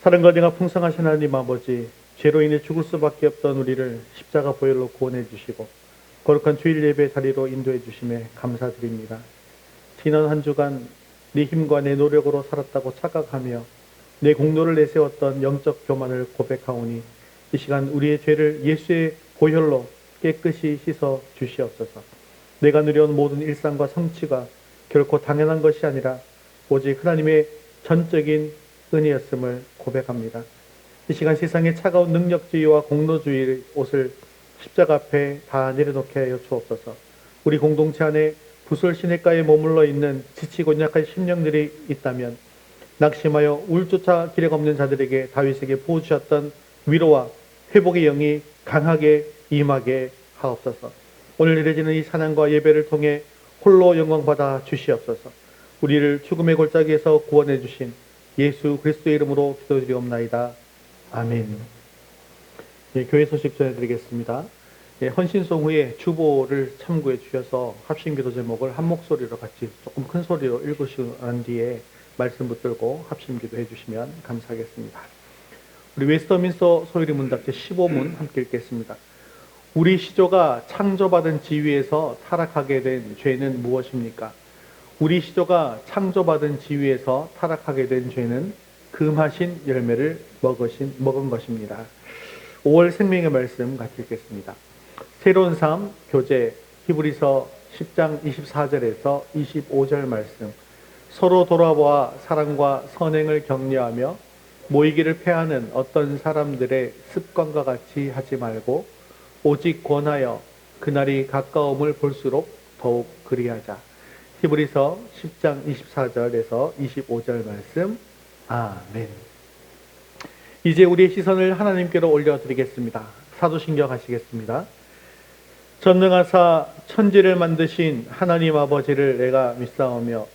사랑과 능력 풍성하신 하나님 아버지, 죄로 인해 죽을 수밖에 없던 우리를 십자가 보혈로 구원해 주시고 거룩한 주일 예배 자리로 인도해 주심에 감사드립니다. 지난 한 주간 내 힘과 내 노력으로 살았다고 착각하며 내 공로를 내세웠던 영적 교만을 고백하오니 이 시간 우리의 죄를 예수의 보혈로 깨끗이 씻어 주시옵소서. 내가 누려온 모든 일상과 성취가 결코 당연한 것이 아니라 오직 하나님의 전적인 은혜였음을 고백합니다. 이 시간 세상의 차가운 능력주의와 공로주의 옷을 십자가 앞에 다 내려놓게 하여 주옵소서. 우리 공동체 안에 부설 시냇가에 머물러 있는 지치고 약한 심령들이 있다면 낙심하여 울조차 기력 없는 자들에게 다윗에게 부어주셨던 위로와 회복의 영이 강하게 임하게 하옵소서. 오늘 드려지는 이 찬양과 예배를 통해 홀로 영광받아 주시옵소서. 우리를 죽음의 골짜기에서 구원해 주신 예수 그리스도의 이름으로 기도드리옵나이다. 아멘. 예, 교회 소식 전해드리겠습니다. 예, 헌신송 후에 주보를 참고해 주셔서 합심기도 제목을 한 목소리로 같이 조금 큰 소리로 읽으시고 난 뒤에 말씀 붙들고 합심기도 해주시면 감사하겠습니다. 우리 웨스터민스터 소유리 문답 제15문 함께 읽겠습니다. 우리 시조가 창조받은 지위에서 타락하게 된 죄는 무엇입니까? 우리 시조가 창조받은 지위에서 타락하게 된 죄는 금하신 열매를 먹은 것입니다. 5월 생명의 말씀 같이 읽겠습니다. 새로운 삶 교재 히브리서 10장 24절에서 25절 말씀. 서로 돌아보아 사랑과 선행을 격려하며 모이기를 패하는 어떤 사람들의 습관과 같이 하지 말고 오직 권하여 그날이 가까움을 볼수록 더욱 그리하자. 히브리서 10장 24절에서 25절 말씀. 아멘. 이제 우리의 시선을 하나님께로 올려드리겠습니다. 사도신경 하시겠습니다. 전능하사 천지를 만드신 하나님 아버지를 내가 믿사오며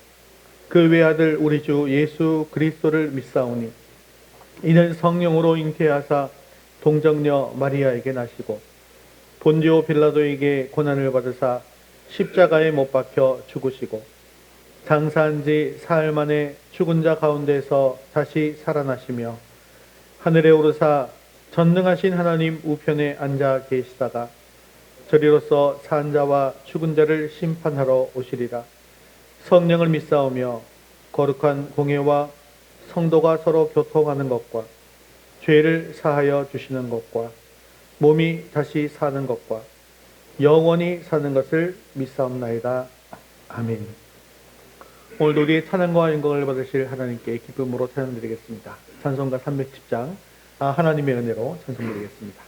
그 외아들 우리 주 예수 그리스도를 믿사오니 이는 성령으로 잉태하사 동정녀 마리아에게 나시고 본디오 빌라도에게 고난을 받으사 십자가에 못 박혀 죽으시고 장사한 지 사흘 만에 죽은 자 가운데서 다시 살아나시며 하늘에 오르사 전능하신 하나님 우편에 앉아 계시다가 저리로서 산 자와 죽은 자를 심판하러 오시리라. 성령을 믿사오며 거룩한 공예와 성도가 서로 교통하는 것과 죄를 사하여 주시는 것과 몸이 다시 사는 것과 영원히 사는 것을 믿사옵나이다. 아멘. 오늘도 우리의 찬양과 영광을 받으실 하나님께 기쁨으로 찬양드리겠습니다. 찬송가 310장 하나님의 은혜로 찬송드리겠습니다.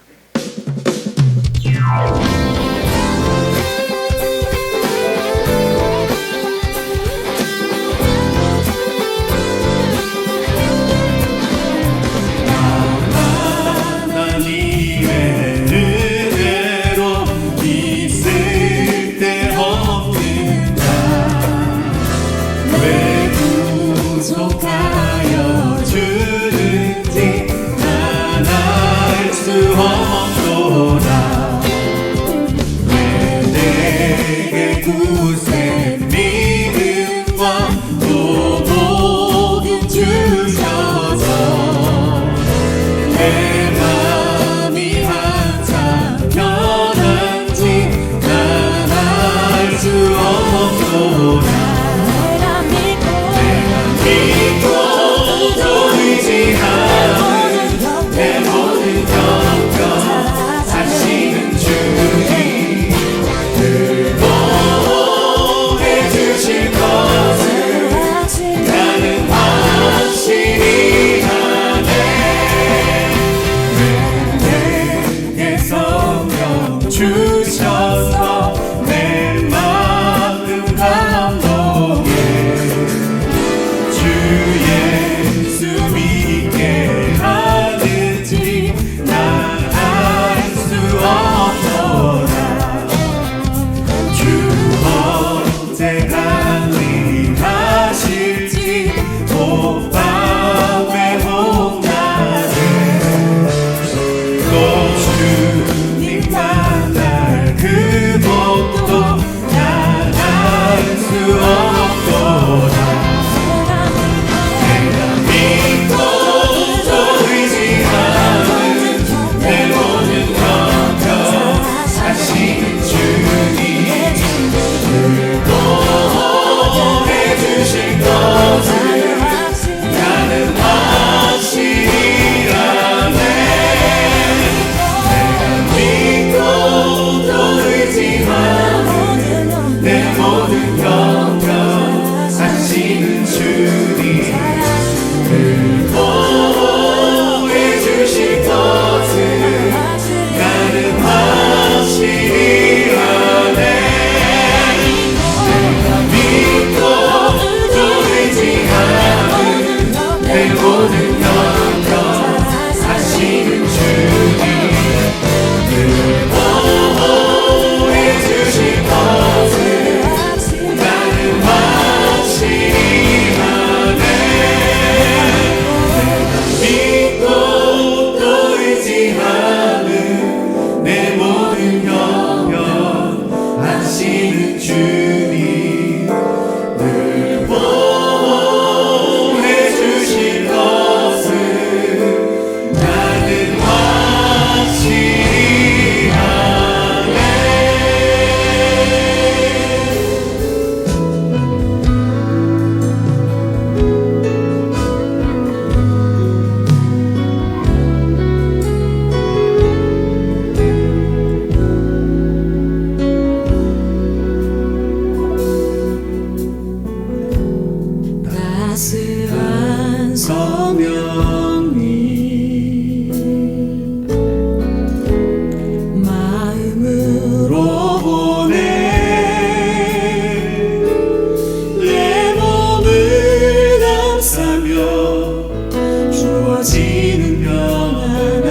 주어지는 평안함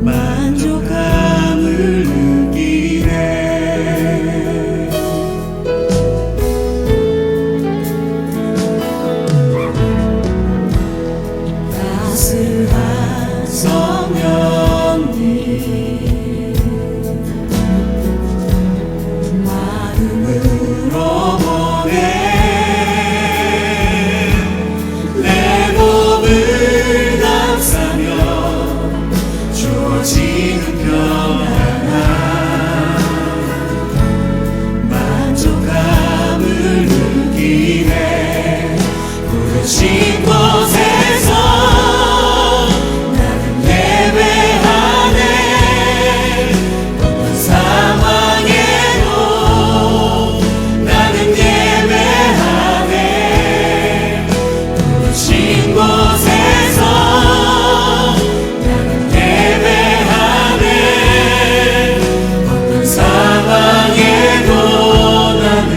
만족감을 느끼네. 따스한 성령님 마음으로 보내 내 몸을 감싸며 주어지는 평안함 만족감을 느끼네. 부르신 곳에서 나는 예배하네. 어떤 상황에도 나는 예배하네. 부르신 곳에서 나는 예배하네. 어떤 상황에도 나는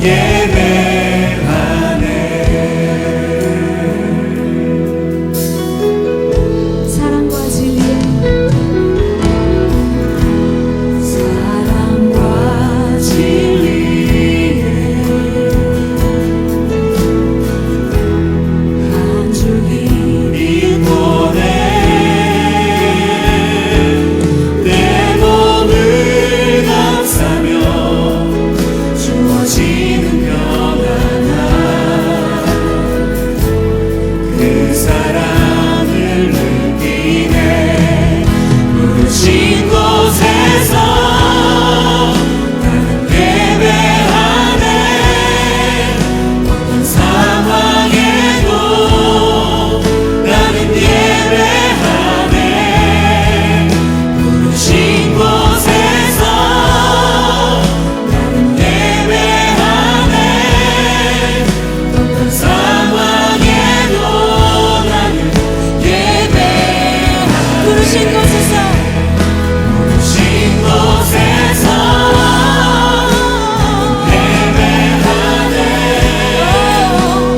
예배하네. 사랑과 진리에 사랑과 진리에 한 줄기 빛보내 내 몸을 감싸며 주어지는 평안함 그 사랑을 느끼네. 부르신 곳에서 나는 예배하네. 어떤 상황에도 나는 예배하네. 부르신 곳에서 나는 예배하네. 어떤 상황에도 나는 예배하네. 부르신 곳에서 부르신 곳에서 예배하네.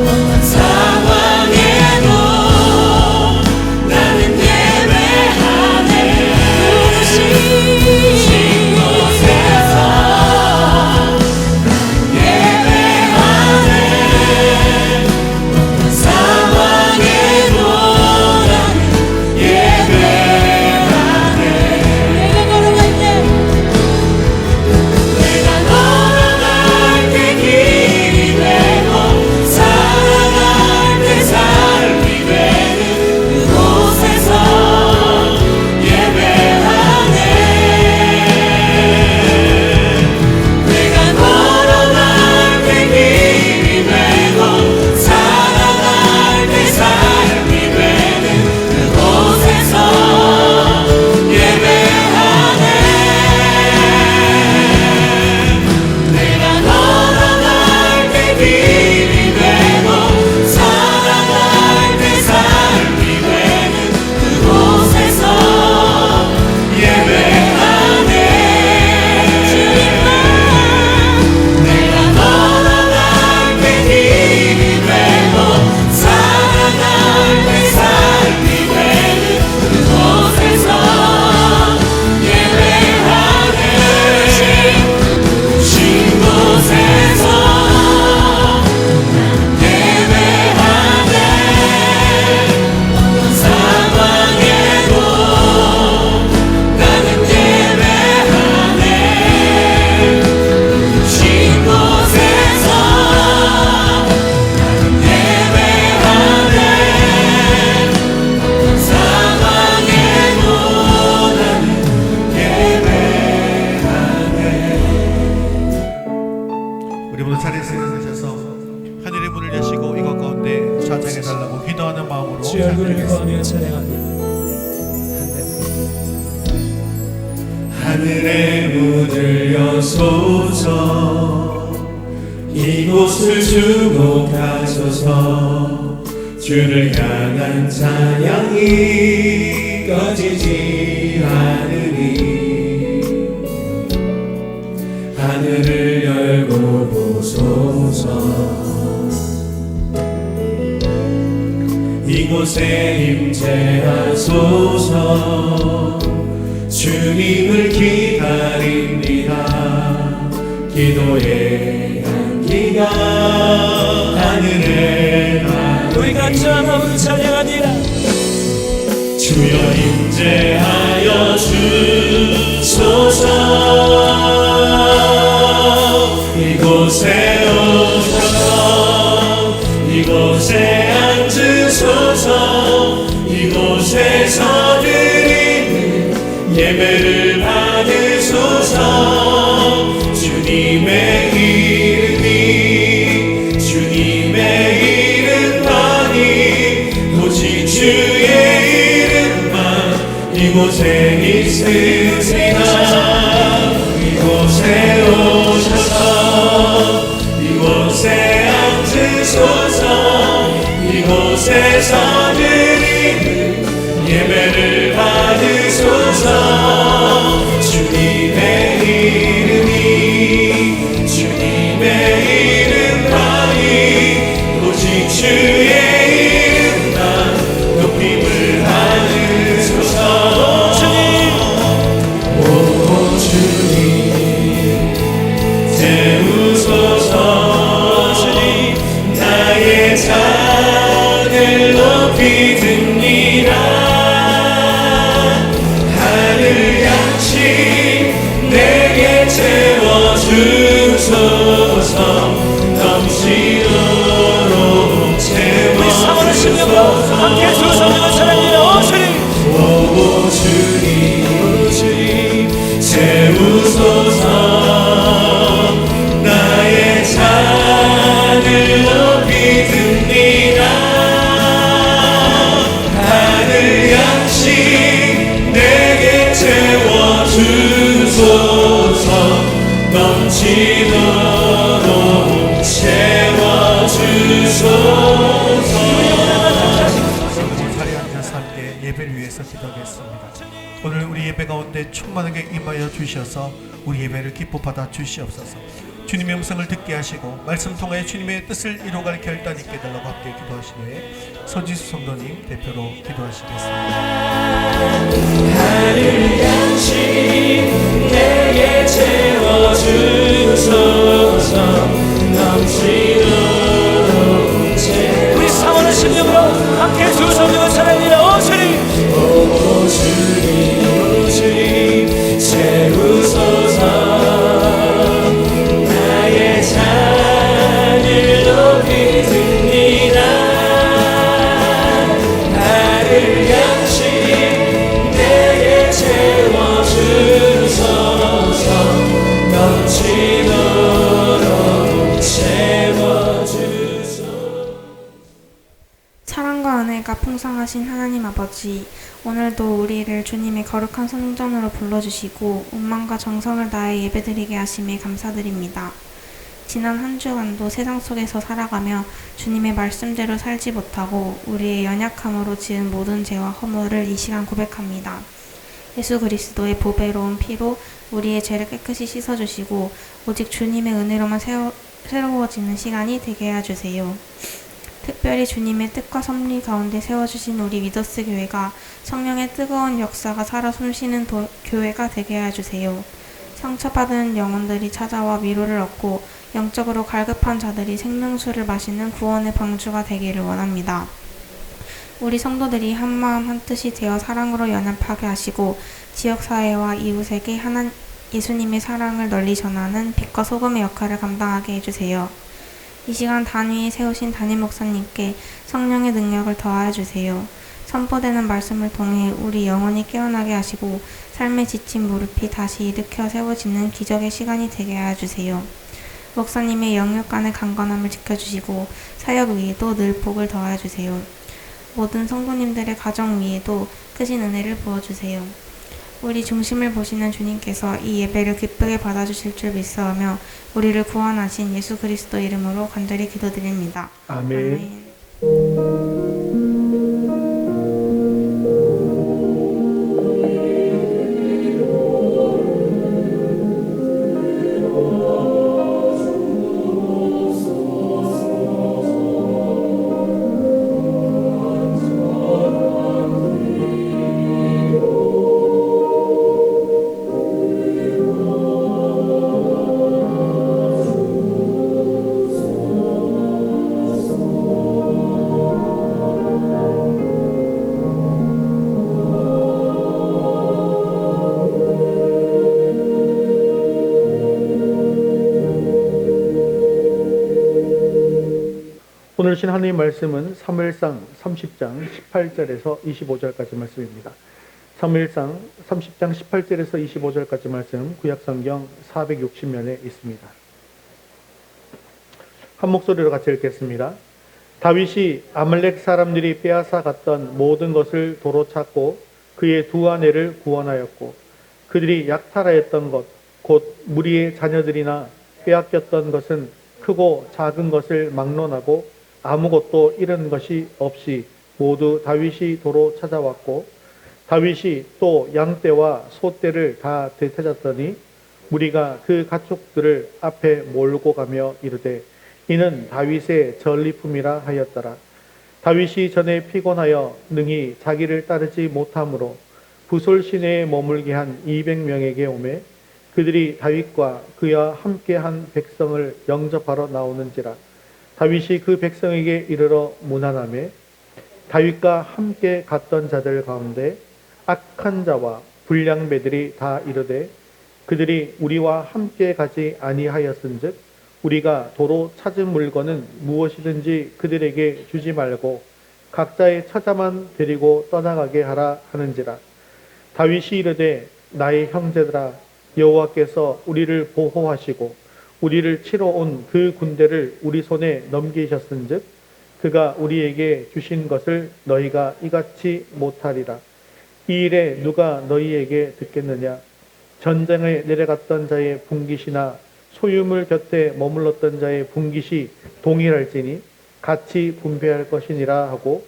어떤 상황에도 나는 예배하네. 부르신 곳에서 나는 예배하네. 어떤 상황에도 나는 예배하네. 내가 걸어갈 때 내가 걸어갈 때 길이 되고 살아갈 때 삶이 되는 그곳에서 예배하네. 내가 걸어갈 때 길이 되고 살아갈 때 삶이 되는 그곳에서 예배하네. 내가 걸어갈 때 길이 되고 살아갈 때 삶이 되는 그곳에서 예배하네. 내가 걸어갈 때 길이 되고 살아갈 때 삶이 되는 그곳에서 예배하네. 부르신 곳에서 나는 예배하네. 어떤 상황에도 나는 예배하네. 부르신 곳에서 나는 예배하네. 어떤 상황에도 나는 예배하네. 우리 모두 자리에서 일어나셔서 하늘의 문을 여시고 이것 가운데 좌장해달라고 기도하는 마음으로 주의 얼굴을 구하며 찬양합니다. 하늘의 문을 여소서 이곳을 주목하소서. 주를 향한 찬양이 꺼지지 않으니 하늘을 열고 보소서. 이곳에 임재하소서. 주님을 기다립니다. 기도의 향기가 하늘에 나 우리 같이 한번 찬양하니라. 주여 임재하여 주소서. 이곳에 오셔서 이곳에 앉으소서. 이곳에서 드리는 예배를 받으소서. 주님의 이름만이 오직 주의 이곳에 있으시나. 이곳에 오셔서 이곳에 앉으소서. 이곳에서 드리는 예배를 받으소서. 주님의 이름만이 오직 주의 이름만 높임을 받으소서. 세우소서. 나의 잔을 높이 듭니다. 하늘 양식 내게 채워주소서. 넘치도록 우리 사모를 심령으로 함께 주 성령을 찬양하며 오 주님 채우소서. 나의 잔을 높이 듭니다. 하늘 양식 내게 채워주소서. 넘치도록 채워주소서. 자리에 앉아서 함께 예배를 위해서 기도하겠습니다. 오늘 우리 예배 가운데 충만하게 임하여 주셔서 우리 예배를 기뻐 받아 주시옵소서. 주님의 음성을 듣게 하시고 말씀 통하여 주님의 뜻을 이루어갈 결단 있게 달라고 함께 기도하신 후에 서지수 성도님 대표로 기도하시겠습니다. 하늘 양식 내게 채워주소서. 넘치도록 채워. 우리 사모를 심령으로 함께 주 성령을 찬양하며 오 주님 채우소서. 나의 잔을 높이 듭니다. 하늘 양식 내게 채워주소서. 넘치도록 채워주소서. 사랑과 은혜가 풍성하신 하나님 아버지, 오늘도 우리를 주님의 거룩한 성전으로 불러주시고 온망과 정성을 다해 예배드리게 하심에 감사드립니다. 지난 한 주간도 세상 속에서 살아가며 주님의 말씀대로 살지 못하고 우리의 연약함으로 지은 모든 죄와 허물을 이 시간 고백합니다. 예수 그리스도의 보배로운 피로 우리의 죄를 깨끗이 씻어주시고 오직 주님의 은혜로만 새로워지는 시간이 되게 해주세요. 특별히 주님의 뜻과 섭리 가운데 세워주신 우리 위더스 교회가 성령의 뜨거운 역사가 살아 숨쉬는 교회가 되게 해주세요. 상처받은 영혼들이 찾아와 위로를 얻고 영적으로 갈급한 자들이 생명수를 마시는 구원의 방주가 되기를 원합니다. 우리 성도들이 한마음 한뜻이 되어 사랑으로 연합하게 하시고 지역사회와 이웃에게 예수님의 사랑을 널리 전하는 빛과 소금의 역할을 감당하게 해주세요. 이 시간 단위에 세우신 담임 목사님께 성령의 능력을 더하여 주세요. 선포되는 말씀을 통해 우리 영혼이 깨어나게 하시고 삶에 지친 무릎이 다시 일으켜 세워지는 기적의 시간이 되게 하여 주세요. 목사님의 영역 간의 강건함을 지켜주시고 사역 위에도 늘 복을 더하여 주세요. 모든 성도님들의 가정 위에도 크신 은혜를 부어주세요. 우리 중심을 보시는 주님께서 이 예배를 기쁘게 받아주실 줄 믿사오며 우리를 구원하신 예수 그리스도 이름으로 간절히 기도드립니다. 아멘. 오늘 신 하나님 말씀은 사무엘상 30장 18절에서 25절까지 말씀입니다. 사무엘상 30장 18절에서 25절까지 말씀 구약성경 460면에 있습니다. 한 목소리로 같이 읽겠습니다. 다윗이 아말렉 사람들이 빼앗아 갔던 모든 것을 도로 찾고 그의 두 아내를 구원하였고 그들이 약탈하였던 것 곧 무리의 자녀들이나 빼앗겼던 것은 크고 작은 것을 막론하고 아무것도 잃은 것이 없이 모두 다윗이 도로 찾아왔고 다윗이 또 양떼와 소떼를 다 되찾았더니 무리가 그 가축들을 앞에 몰고 가며 이르되 이는 다윗의 전리품이라 하였더라. 다윗이 전에 피곤하여 능히 자기를 따르지 못하므로 부솔 시내에 머물게 한 200명에게 오매 그들이 다윗과 그와 함께한 백성을 영접하러 나오는지라. 다윗이 그 백성에게 이르러 문안하매 다윗과 함께 갔던 자들 가운데 악한 자와 불량배들이 다 이르되 그들이 우리와 함께 가지 아니하였은즉 우리가 도로 찾은 물건은 무엇이든지 그들에게 주지 말고 각자의 처자만 데리고 떠나가게 하라 하는지라. 다윗이 이르되 나의 형제들아 여호와께서 우리를 보호하시고 우리를 치러 온 그 군대를 우리 손에 넘기셨은즉 그가 우리에게 주신 것을 너희가 이같이 못하리라. 이 일에 누가 너희에게 듣겠느냐? 전쟁에 내려갔던 자의 분깃이나 소유물 곁에 머물렀던 자의 분깃이 동일할지니 같이 분배할 것이니라 하고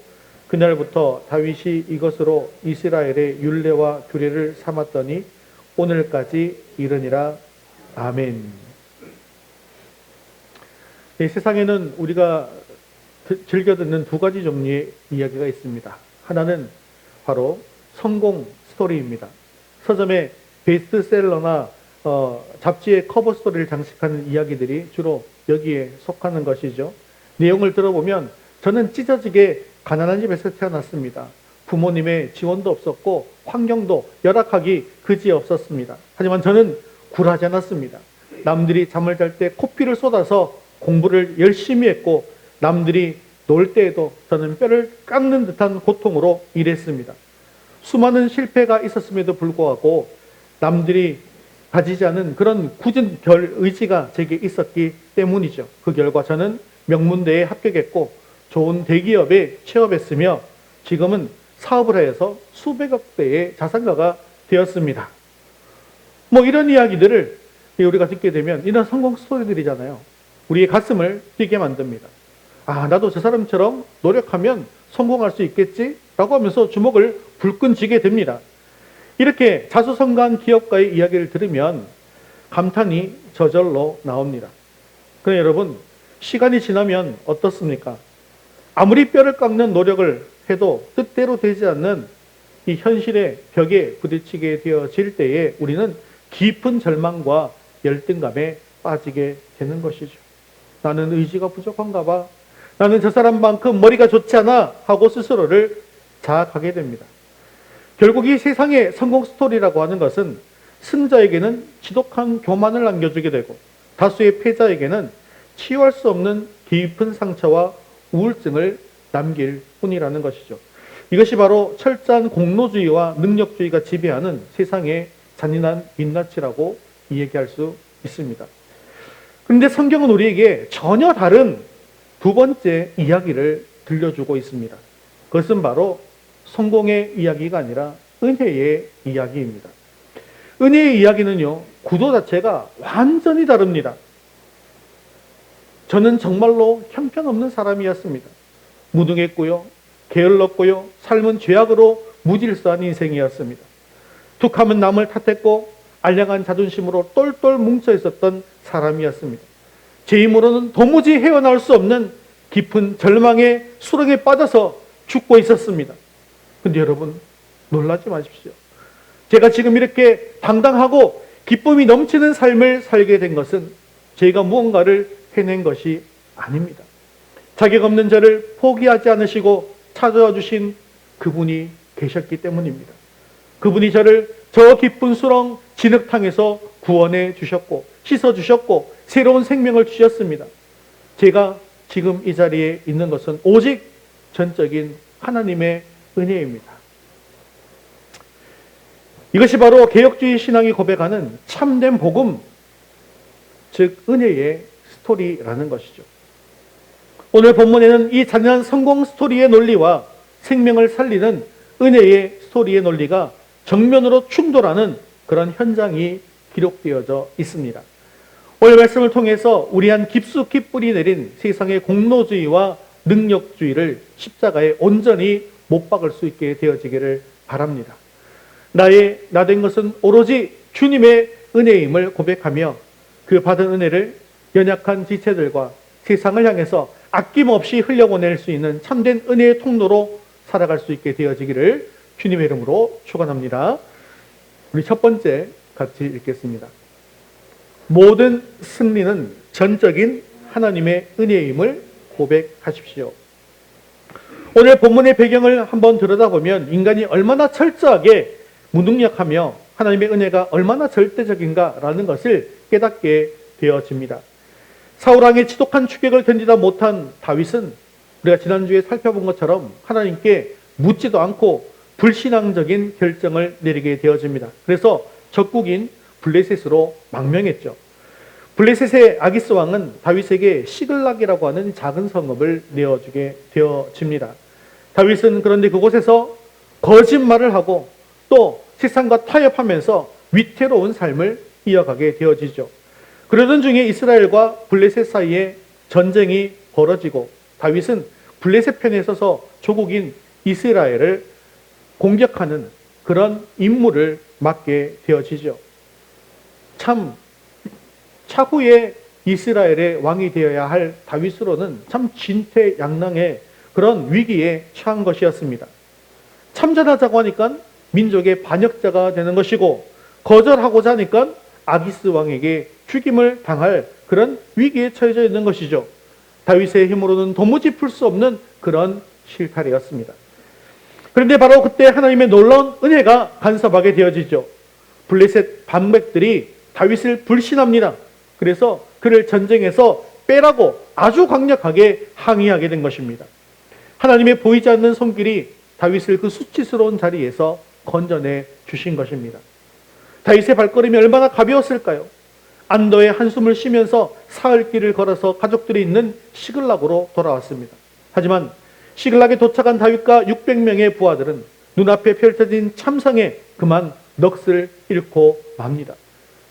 그날부터 다윗이 이것으로 이스라엘의 율례와 규례를 삼았더니 오늘까지 이르니라. 아멘. 이 세상에는 우리가 즐겨 듣는 두 가지 종류의 이야기가 있습니다. 하나는 바로 성공 스토리입니다. 서점의 베스트셀러나 잡지의 커버 스토리를 장식하는 이야기들이 주로 여기에 속하는 것이죠. 내용을 들어보면 저는 찢어지게 가난한 집에서 태어났습니다. 부모님의 지원도 없었고 환경도 열악하기 그지 없었습니다. 하지만 저는 굴하지 않았습니다. 남들이 잠을 잘 때 코피를 쏟아서 공부를 열심히 했고 남들이 놀 때에도 저는 뼈를 깎는 듯한 고통으로 일했습니다. 수많은 실패가 있었음에도 불구하고 남들이 가지지 않은 그런 굳은 결 의지가 제게 있었기 때문이죠. 그 결과 저는 명문대에 합격했고 좋은 대기업에 취업했으며 지금은 사업을 해서 수백억 대의 자산가가 되었습니다. 뭐 이런 이야기들을 우리가 듣게 되면 이런 성공 스토리들이잖아요. 우리의 가슴을 뛰게 만듭니다. 아, 나도 저 사람처럼 노력하면 성공할 수 있겠지? 라고 하면서 주먹을 불끈 쥐게 됩니다. 이렇게 자수성가한 기업가의 이야기를 들으면 감탄이 저절로 나옵니다. 그런데 여러분, 시간이 지나면 어떻습니까? 아무리 뼈를 깎는 노력을 해도 뜻대로 되지 않는 이 현실의 벽에 부딪히게 되어질 때에 우리는 깊은 절망과 열등감에 빠지게 되는 것이죠. 나는 의지가 부족한가 봐. 나는 저 사람만큼 머리가 좋지 않아 하고 스스로를 자학하게 됩니다. 결국 이 세상의 성공 스토리라고 하는 것은 승자에게는 지독한 교만을 남겨주게 되고 다수의 패자에게는 치유할 수 없는 깊은 상처와 우울증을 남길 뿐이라는 것이죠. 이것이 바로 철저한 공로주의와 능력주의가 지배하는 세상의 잔인한 민낯이라고 얘기할 수 있습니다. 그런데 성경은 우리에게 전혀 다른 두 번째 이야기를 들려주고 있습니다. 그것은 바로 성공의 이야기가 아니라 은혜의 이야기입니다. 은혜의 이야기는요, 구도 자체가 완전히 다릅니다. 저는 정말로 형편없는 사람이었습니다. 무능했고요, 게을렀고요, 삶은 죄악으로 무질서한 인생이었습니다. 툭하면 남을 탓했고 알량한 자존심으로 똘똘 뭉쳐 있었던 사람이었습니다. 제 힘으로는 도무지 헤어나올 수 없는 깊은 절망의 수렁에 빠져서 죽고 있었습니다. 근데 여러분, 놀라지 마십시오. 제가 지금 이렇게 당당하고 기쁨이 넘치는 삶을 살게 된 것은 제가 무언가를 해낸 것이 아닙니다. 자격 없는 저를 포기하지 않으시고 찾아와 주신 그분이 계셨기 때문입니다. 그분이 저를 저 깊은 수렁 진흙탕에서 구원해 주셨고 씻어 주셨고 새로운 생명을 주셨습니다. 제가 지금 이 자리에 있는 것은 오직 전적인 하나님의 은혜입니다. 이것이 바로 개혁주의 신앙이 고백하는 참된 복음, 즉 은혜의 스토리라는 것이죠. 오늘 본문에는 이 잔인한 성공 스토리의 논리와 생명을 살리는 은혜의 스토리의 논리가 정면으로 충돌하는 그런 현장이 기록되어져 있습니다. 오늘 말씀을 통해서 우리 안 깊숙이 뿌리 내린 세상의 공로주의와 능력주의를 십자가에 온전히 못 박을 수 있게 되어지기를 바랍니다. 나 된 것은 오로지 주님의 은혜임을 고백하며 그 받은 은혜를 연약한 지체들과 세상을 향해서 아낌없이 흘려보낼 수 있는 참된 은혜의 통로로 살아갈 수 있게 되어지기를 주님의 이름으로 축원합니다. 우리 첫 번째 같이 읽겠습니다. 모든 승리는 전적인 하나님의 은혜임을 고백하십시오. 오늘 본문의 배경을 한번 들여다보면 인간이 얼마나 철저하게 무능력하며 하나님의 은혜가 얼마나 절대적인가라는 것을 깨닫게 되어집니다. 사울왕의 지독한 추격을 견디다 못한 다윗은 우리가 지난주에 살펴본 것처럼 하나님께 묻지도 않고 불신앙적인 결정을 내리게 되어집니다. 그래서 적국인 블레셋으로 망명했죠. 블레셋의 아기스 왕은 다윗에게 시글락이라고 하는 작은 성읍을 내어주게 되어집니다. 다윗은 그런데 그곳에서 거짓말을 하고 또 세상과 타협하면서 위태로운 삶을 이어가게 되어지죠. 그러던 중에 이스라엘과 블레셋 사이에 전쟁이 벌어지고 다윗은 블레셋 편에 서서 조국인 이스라엘을 공격하는 그런 임무를 맡게 되어지죠. 참 차후에 이스라엘의 왕이 되어야 할 다윗으로는 참 진퇴양난의 그런 위기에 처한 것이었습니다. 참전하자고 하니까 민족의 반역자가 되는 것이고 거절하고자 하니까 아기스 왕에게 죽임을 당할 그런 위기에 처해져 있는 것이죠. 다윗의 힘으로는 도무지 풀 수 없는 그런 실타래였습니다. 그런데 바로 그때 하나님의 놀라운 은혜가 간섭하게 되어지죠. 블레셋 반백들이 다윗을 불신합니다. 그래서 그를 전쟁에서 빼라고 아주 강력하게 항의하게 된 것입니다. 하나님의 보이지 않는 손길이 다윗을 그 수치스러운 자리에서 건져내 주신 것입니다. 다윗의 발걸음이 얼마나 가벼웠을까요? 안도의 한숨을 쉬면서 사흘 길을 걸어서 가족들이 있는 시글락으로 돌아왔습니다. 하지만 시글락에 도착한 다윗과 600명의 부하들은 눈앞에 펼쳐진 참상에 그만 넋을 잃고 맙니다.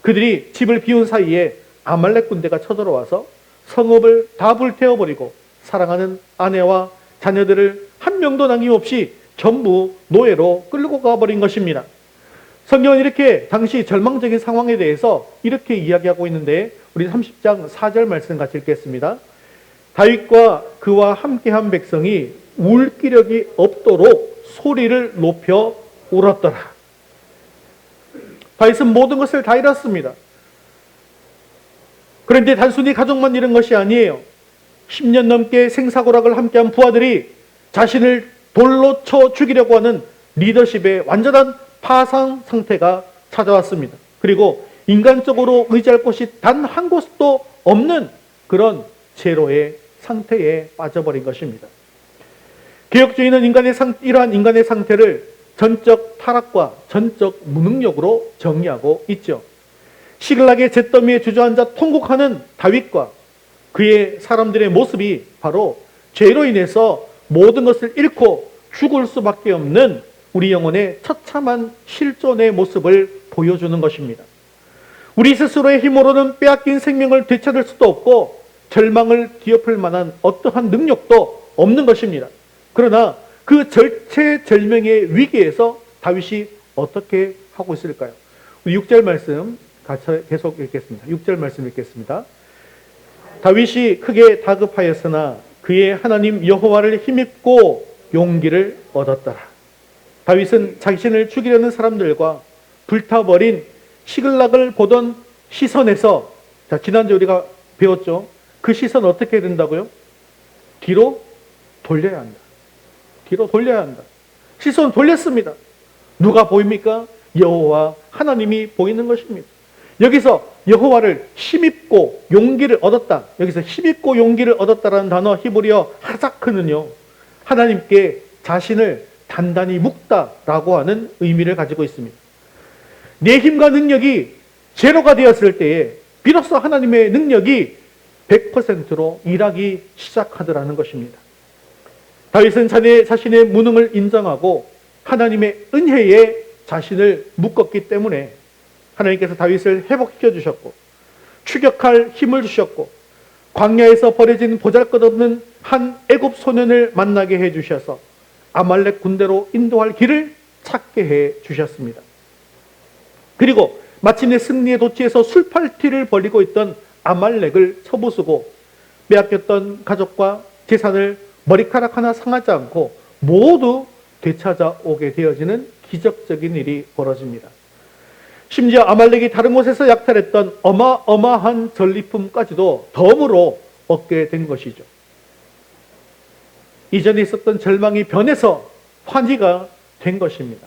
그들이 집을 비운 사이에 아말렉 군대가 쳐들어와서 성읍을 다 불태워버리고 사랑하는 아내와 자녀들을 한 명도 남김없이 전부 노예로 끌고 가버린 것입니다. 성경은 이렇게 당시 절망적인 상황에 대해서 이렇게 이야기하고 있는데 우리 30장 4절 말씀 같이 읽겠습니다. 다윗과 그와 함께한 백성이 울 기력이 없도록 소리를 높여 울었더라. 다윗은 모든 것을 다 잃었습니다. 그런데 단순히 가족만 잃은 것이 아니에요. 10년 넘게 생사고락을 함께한 부하들이 자신을 돌로 쳐 죽이려고 하는 리더십의 완전한 파상 상태가 찾아왔습니다. 그리고 인간적으로 의지할 곳이 단 한 곳도 없는 그런 제로의 상태에 빠져버린 것입니다. 개혁주의는 이러한 인간의 상태를 전적 타락과 전적 무능력으로 정의하고 있죠. 시글락의 잿더미에 주저앉아 통곡하는 다윗과 그의 사람들의 모습이 바로 죄로 인해서 모든 것을 잃고 죽을 수밖에 없는 우리 영혼의 처참한 실존의 모습을 보여주는 것입니다. 우리 스스로의 힘으로는 빼앗긴 생명을 되찾을 수도 없고 절망을 뒤엎을 만한 어떠한 능력도 없는 것입니다. 그러나 그 절체절명의 위기에서 다윗이 어떻게 하고 있을까요? 우리 6절 말씀 같이 계속 읽겠습니다. 6절 말씀 읽겠습니다. 다윗이 크게 다급하였으나 그의 하나님 여호와를 힘입고 용기를 얻었더라. 다윗은 자신을 죽이려는 사람들과 불타버린 시글락을 보던 시선에서, 자, 지난주에 우리가 배웠죠. 그 시선 어떻게 해야 된다고요? 뒤로 돌려야 한다. 뒤로 돌려야 한다. 시선 돌렸습니다. 누가 보입니까? 여호와 하나님이 보이는 것입니다. 여기서 여호와를 힘입고 용기를 얻었다. 여기서 힘입고 용기를 얻었다라는 단어 히브리어 하자크는요, 하나님께 자신을 단단히 묶다라고 하는 의미를 가지고 있습니다. 내 힘과 능력이 제로가 되었을 때에 비로소 하나님의 능력이 100%로 일하기 시작하더라는 것입니다. 다윗은 자신의 무능을 인정하고 하나님의 은혜에 자신을 묶었기 때문에 하나님께서 다윗을 회복시켜 주셨고 추격할 힘을 주셨고 광야에서 버려진 보잘것없는 한 애굽 소년을 만나게 해 주셔서 아말렉 군대로 인도할 길을 찾게 해 주셨습니다. 그리고 마침내 승리의 도취에서 술팔티를 벌이고 있던 아말렉을 쳐부수고 빼앗겼던 가족과 재산을 머리카락 하나 상하지 않고 모두 되찾아오게 되어지는 기적적인 일이 벌어집니다. 심지어 아말렉이 다른 곳에서 약탈했던 어마어마한 전리품까지도 덤으로 얻게 된 것이죠. 이전에 있었던 절망이 변해서 환희가 된 것입니다.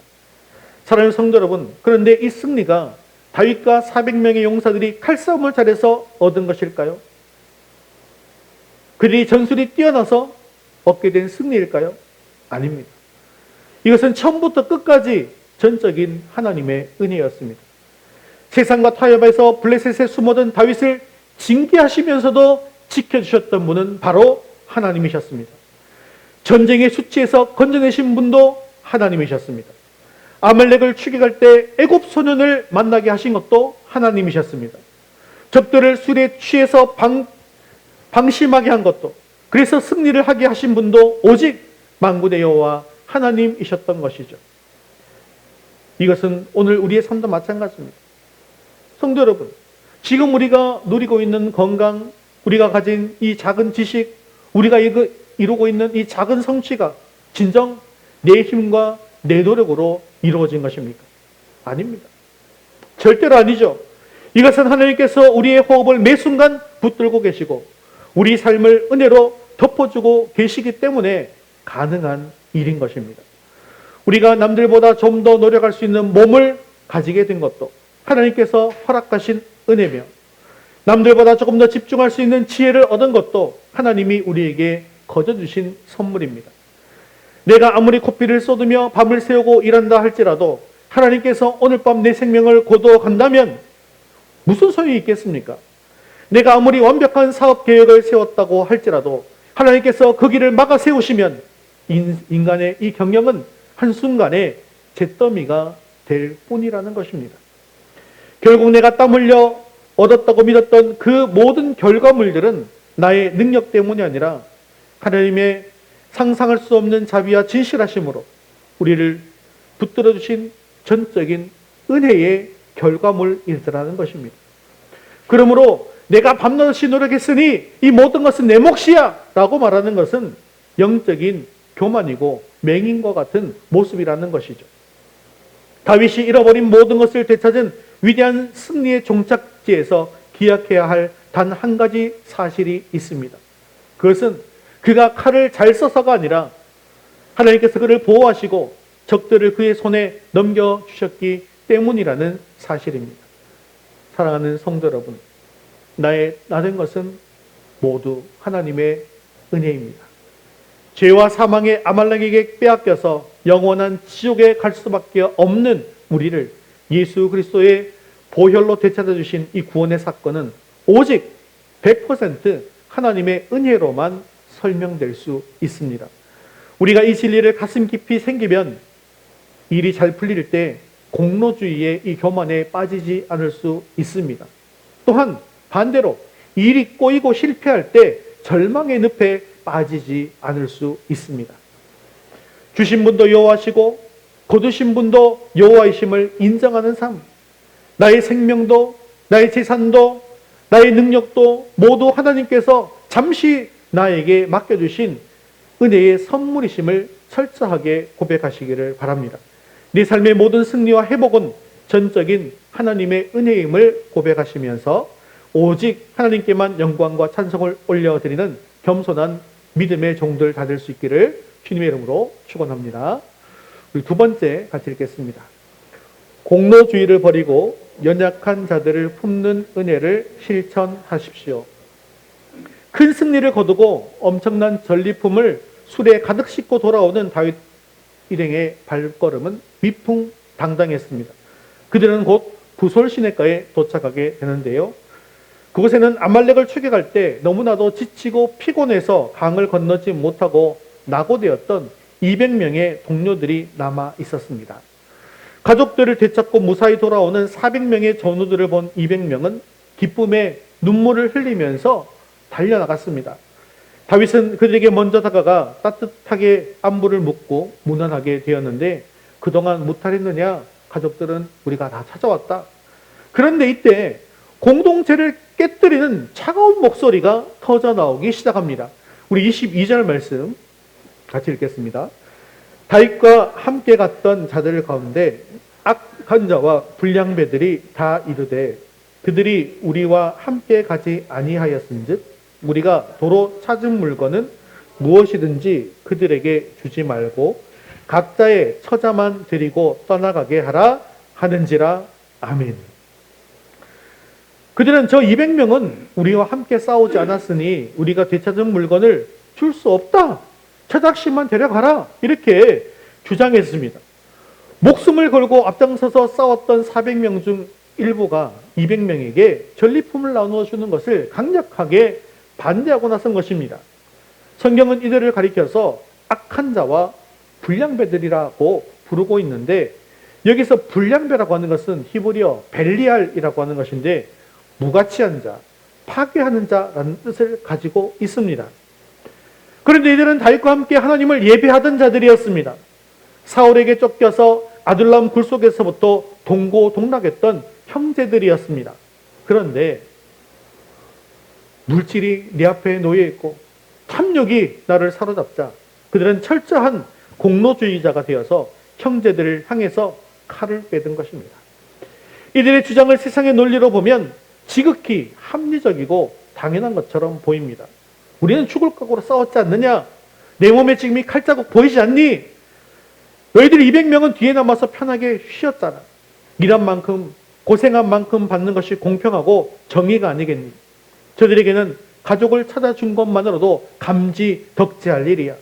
사랑하는 성도 여러분, 그런데 이 승리가 다윗과 400명의 용사들이 칼싸움을 잘해서 얻은 것일까요? 그들이 전술이 뛰어나서 얻게 된 승리일까요? 아닙니다. 이것은 처음부터 끝까지 전적인 하나님의 은혜였습니다. 세상과 타협에서 블레셋에 숨어든 다윗을 징계하시면서도 지켜주셨던 분은 바로 하나님이셨습니다. 전쟁의 수치에서 건져내신 분도 하나님이셨습니다. 아말렉을 추격할 때 애굽 소년을 만나게 하신 것도 하나님이셨습니다. 적들을 술에 취해서 방심하게 한 것도, 그래서 승리를 하게 하신 분도 오직 만군의 여호와 하나님이셨던 것이죠. 이것은 오늘 우리의 삶도 마찬가지입니다. 성도 여러분, 지금 우리가 누리고 있는 건강, 우리가 가진 이 작은 지식, 우리가 이루고 있는 이 작은 성취가 진정 내 힘과 내 노력으로 이루어진 것입니까? 아닙니다. 절대로 아니죠. 이것은 하나님께서 우리의 호흡을 매 순간 붙들고 계시고 우리 삶을 은혜로 덮어주고 계시기 때문에 가능한 일인 것입니다. 우리가 남들보다 좀 더 노력할 수 있는 몸을 가지게 된 것도 하나님께서 허락하신 은혜며, 남들보다 조금 더 집중할 수 있는 지혜를 얻은 것도 하나님이 우리에게 거저주신 선물입니다. 내가 아무리 코피를 쏟으며 밤을 새우고 일한다 할지라도 하나님께서 오늘 밤 내 생명을 거두어간다면 무슨 소용이 있겠습니까? 내가 아무리 완벽한 사업 계획을 세웠다고 할지라도 하나님께서 그 길을 막아 세우시면 인간의 이 경영은 한순간에 잿더미가 될 뿐이라는 것입니다. 결국 내가 땀 흘려 얻었다고 믿었던 그 모든 결과물들은 나의 능력 때문이 아니라 하나님의 상상할 수 없는 자비와 진실하심으로 우리를 붙들어 주신 전적인 은혜의 결과물이라는 것입니다. 그러므로 내가 밤낮이 노력했으니 이 모든 것은 내 몫이야 라고 말하는 것은 영적인 교만이고 맹인과 같은 모습이라는 것이죠. 다윗이 잃어버린 모든 것을 되찾은 위대한 승리의 종착지에서 기억해야 할 단 한 가지 사실이 있습니다. 그것은 그가 칼을 잘 써서가 아니라 하나님께서 그를 보호하시고 적들을 그의 손에 넘겨주셨기 때문이라는 사실입니다. 사랑하는 성도 여러분, 나된 것은 모두 하나님의 은혜입니다. 죄와 사망의 아말렉에게 빼앗겨서 영원한 지옥에 갈 수밖에 없는 우리를 예수 그리스도의 보혈로 되찾아 주신 이 구원의 사건은 오직 100% 하나님의 은혜로만 설명될 수 있습니다. 우리가 이 진리를 가슴 깊이 생기면 일이 잘 풀릴 때 공로주의의 이 교만에 빠지지 않을 수 있습니다. 또한 반대로 일이 꼬이고 실패할 때 절망의 늪에 빠지지 않을 수 있습니다. 주신 분도 여호와시고 거두신 분도 여호와이심을 인정하는 삶, 나의 생명도 나의 재산도 나의 능력도 모두 하나님께서 잠시 나에게 맡겨주신 은혜의 선물이심을 철저하게 고백하시기를 바랍니다. 네 삶의 모든 승리와 회복은 전적인 하나님의 은혜임을 고백하시면서 오직 하나님께만 영광과 찬송을 올려드리는 겸손한 믿음의 종들 다 될 수 있기를 주님의 이름으로 축원합니다. 우리 두 번째 같이 읽겠습니다. 공로주의를 버리고 연약한 자들을 품는 은혜를 실천하십시오. 큰 승리를 거두고 엄청난 전리품을 수레에 가득 싣고 돌아오는 다윗 일행의 발걸음은 위풍당당했습니다. 그들은 곧 부솔 시내가에 도착하게 되는데요. 그곳에는 아말렉을 추격할 때 너무나도 지치고 피곤해서 강을 건너지 못하고 낙오되었던 200명의 동료들이 남아 있었습니다. 가족들을 되찾고 무사히 돌아오는 400명의 전우들을 본 200명은 기쁨에 눈물을 흘리면서 달려나갔습니다. 다윗은 그들에게 먼저 다가가 따뜻하게 안부를 묻고 문안하게 되었는데 그동안 무탈했느냐? 가족들은 우리가 다 찾아왔다. 그런데 이때 공동체를 깨뜨리는 차가운 목소리가 터져 나오기 시작합니다. 우리 22절 말씀 같이 읽겠습니다. 다윗과 함께 갔던 자들 가운데 악한 자와 불량배들이 다 이르되 그들이 우리와 함께 가지 아니하였은즉 우리가 도로 찾은 물건은 무엇이든지 그들에게 주지 말고 각자의 처자만 드리고 떠나가게 하라 하는지라. 아멘. 그들은 저 200명은 우리와 함께 싸우지 않았으니 우리가 되찾은 물건을 줄 수 없다. 처작신만 데려가라. 이렇게 주장했습니다. 목숨을 걸고 앞장서서 싸웠던 400명 중 일부가 200명에게 전리품을 나누어 주는 것을 강력하게 반대하고 나선 것입니다. 성경은 이들을 가리켜서 악한 자와 불량배들이라고 부르고 있는데 여기서 불량배라고 하는 것은 히브리어 벨리알이라고 하는 것인데 무가치한 자, 파괴하는 자라는 뜻을 가지고 있습니다. 그런데 이들은 다윗과 함께 하나님을 예배하던 자들이었습니다. 사울에게 쫓겨서 아둘람 굴속에서부터 동고동락했던 형제들이었습니다. 그런데 물질이 네 앞에 놓여 있고 탐욕이 나를 사로잡자 그들은 철저한 공로주의자가 되어서 형제들을 향해서 칼을 빼든 것입니다. 이들의 주장을 세상의 논리로 보면 지극히 합리적이고 당연한 것처럼 보입니다. 우리는 죽을 각오로 싸웠지 않느냐? 내 몸에 지금 이 칼자국 보이지 않니? 너희들이 200명은 뒤에 남아서 편하게 쉬었잖아. 일한 만큼 고생한 만큼 받는 것이 공평하고 정의가 아니겠니? 저들에게는 가족을 찾아준 것만으로도 감지 덕지할 일이야.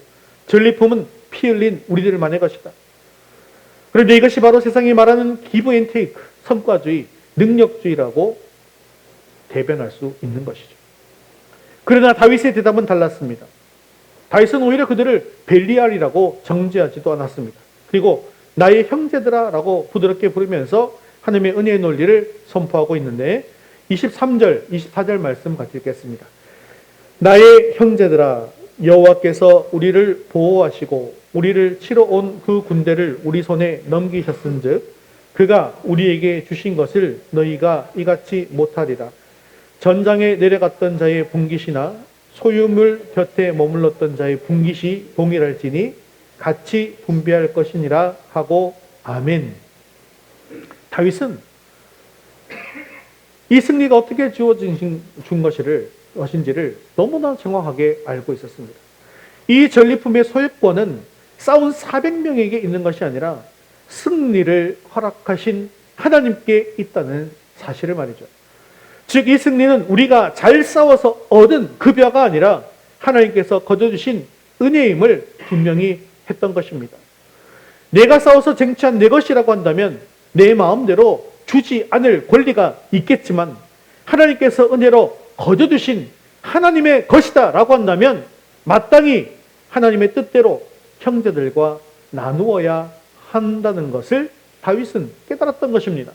전리품은 피 흘린 우리들만의 것이다. 그런데 이것이 바로 세상이 말하는 기브 앤 테이크, 성과주의, 능력주의라고 대변할 수 있는 것이죠. 그러나 다윗의 대답은 달랐습니다. 다윗은 오히려 그들을 벨리알이라고 정죄하지도 않았습니다. 그리고 나의 형제들아 라고 부드럽게 부르면서 하나님의 은혜의 논리를 선포하고 있는데 23절, 24절 말씀 같이 읽겠습니다. 나의 형제들아 여호와께서 우리를 보호하시고 우리를 치러 온 그 군대를 우리 손에 넘기셨은즉 그가 우리에게 주신 것을 너희가 이같이 못하리라. 전장에 내려갔던 자의 분깃이나 소유물 곁에 머물렀던 자의 분깃이 동일할지니 같이 분배할 것이니라 하고 아멘. 다윗은 이 승리가 어떻게 주어진 것인지를 너무나 정확하게 알고 있었습니다. 이 전리품의 소유권은 싸운 400명에게 있는 것이 아니라 승리를 허락하신 하나님께 있다는 사실을 말이죠. 즉 이 승리는 우리가 잘 싸워서 얻은 급여가 아니라 하나님께서 거둬주신 은혜임을 분명히 했던 것입니다. 내가 싸워서 쟁취한 내 것이라고 한다면 내 마음대로 주지 않을 권리가 있겠지만 하나님께서 은혜로 거둬주신 하나님의 것이다 라고 한다면 마땅히 하나님의 뜻대로 형제들과 나누어야 한다는 것을 다윗은 깨달았던 것입니다.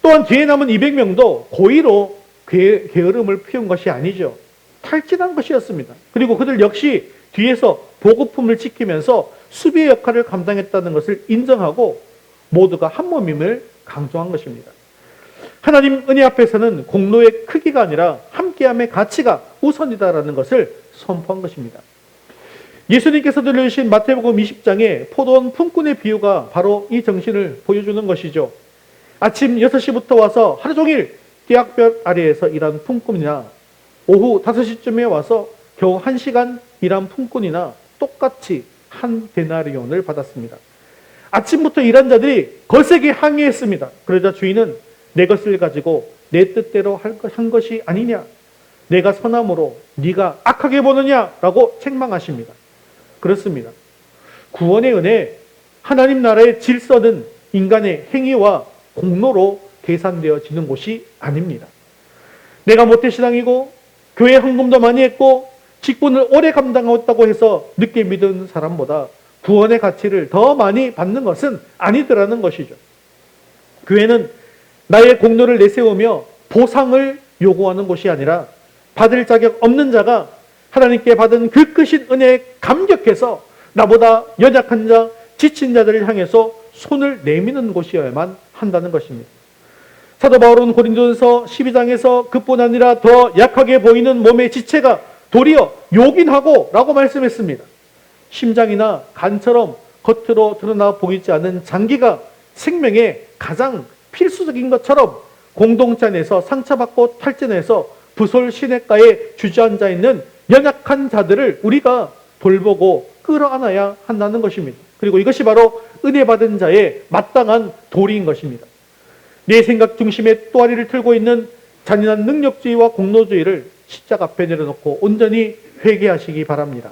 또한 뒤에 남은 200명도 고의로 게으름을 피운 것이 아니죠. 탈진한 것이었습니다. 그리고 그들 역시 뒤에서 보급품을 지키면서 수비의 역할을 감당했다는 것을 인정하고 모두가 한 몸임을 강조한 것입니다. 하나님 은혜 앞에서는 공로의 크기가 아니라 함께함의 가치가 우선이다라는 것을 선포한 것입니다. 예수님께서 들려주신 마태복음 20장의 포도원 품꾼의 비유가 바로 이 정신을 보여주는 것이죠. 아침 6시부터 와서 하루 종일 띠약볕 아래에서 일한 품꾼이나 오후 5시쯤에 와서 겨우 1시간 일한 품꾼이나 똑같이 한 데나리온을 받았습니다. 아침부터 일한 자들이 거세게 항의했습니다. 그러자 주인은 내 것을 가지고 내 뜻대로 한 것이 아니냐? 내가 선함으로 네가 악하게 보느냐라고 책망하십니다. 그렇습니다. 구원의 은혜, 하나님 나라의 질서는 인간의 행위와 공로로 계산되어지는 곳이 아닙니다. 내가 모태신앙이고 교회 헌금도 많이 했고 직분을 오래 감당했다고 해서 늦게 믿은 사람보다 구원의 가치를 더 많이 받는 것은 아니더라는 것이죠. 교회는 나의 공로를 내세우며 보상을 요구하는 곳이 아니라 받을 자격 없는 자가 하나님께 받은 그 크신 은혜에 감격해서 나보다 연약한 자, 지친 자들을 향해서 손을 내미는 곳이어야만 한다는 것입니다. 사도 바울은 고린도전서 12장에서 그뿐 아니라 더 약하게 보이는 몸의 지체가 도리어 요긴하고 라고 말씀했습니다. 심장이나 간처럼 겉으로 드러나 보이지 않는 장기가 생명에 가장 필수적인 것처럼 공동체 안에서 상처받고 탈진해서 부솔 시냇가에 주저앉아 있는 연약한 자들을 우리가 돌보고 끌어안아야 한다는 것입니다. 그리고 이것이 바로 은혜 받은 자의 마땅한 도리인 것입니다. 내 생각 중심에 또아리를 틀고 있는 잔인한 능력주의와 공로주의를 십자가 앞에 내려놓고 온전히 회개하시기 바랍니다.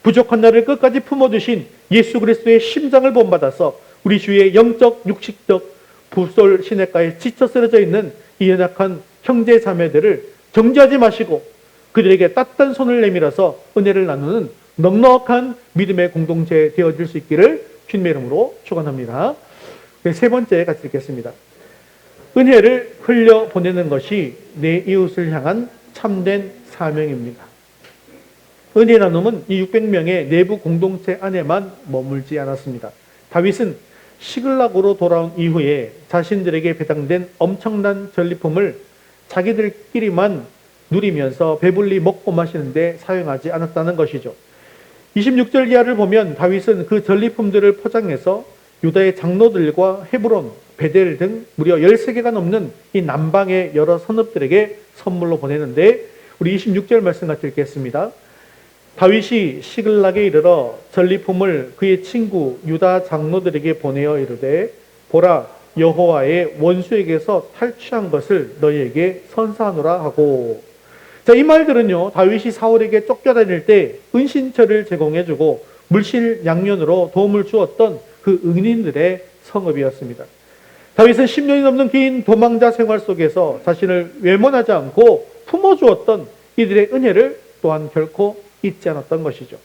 부족한 나를 끝까지 품어주신 예수 그리스도의 심장을 본받아서 우리 주위의 영적, 육식적 부솔 시냇가에 지쳐 쓰러져 있는 이 연약한 형제 자매들을 정죄하지 마시고 그들에게 따뜻한 손을 내밀어서 은혜를 나누는 넉넉한 믿음의 공동체 되어질 수 있기를 주님의 이름으로 축원합니다. 세 번째 같이 읽겠습니다. 은혜를 흘려보내는 것이 내 이웃을 향한 참된 사명입니다. 은혜 나눔은 이 600명의 내부 공동체 안에만 머물지 않았습니다. 다윗은 시글락으로 돌아온 이후에 자신들에게 배당된 엄청난 전리품을 자기들끼리만 누리면서 배불리 먹고 마시는데 사용하지 않았다는 것이죠. 26절 이하를 보면 다윗은 그 전리품들을 포장해서 유다의 장로들과 헤브론, 베델 등 무려 13개가 넘는 이 남방의 여러 선읍들에게 선물로 보내는데 우리 26절 말씀 같이 읽겠습니다. 다윗이 시글락에 이르러 전리품을 그의 친구 유다 장로들에게 보내어 이르되 보라 여호와의 원수에게서 탈취한 것을 너희에게 선사하노라 하고. 자, 이 말들은요 다윗이 사울에게 쫓겨다닐 때 은신처를 제공해주고 물실 양면으로 도움을 주었던 그 은인들의 성읍이었습니다. 다윗은 10년이 넘는 긴 도망자 생활 속에서 자신을 외면하지 않고 품어주었던 이들의 은혜를 또한 결코 잊지 않았던 것이죠.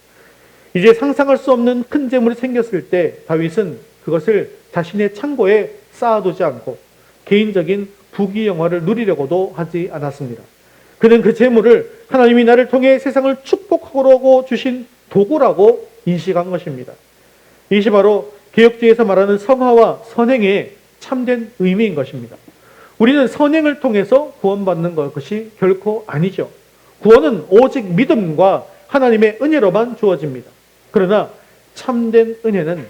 이제 상상할 수 없는 큰 재물이 생겼을 때 다윗은 그것을 자신의 창고에 쌓아두지 않고 개인적인 부귀영화를 누리려고도 하지 않았습니다. 그는 그 재물을 하나님이 나를 통해 세상을 축복하고 주신 도구라고 인식한 것입니다. 이것이 바로 개혁주의에서 말하는 성화와 선행의 참된 의미인 것입니다. 우리는 선행을 통해서 구원받는 것이 결코 아니죠. 구원은 오직 믿음과 하나님의 은혜로만 주어집니다. 그러나 참된 은혜는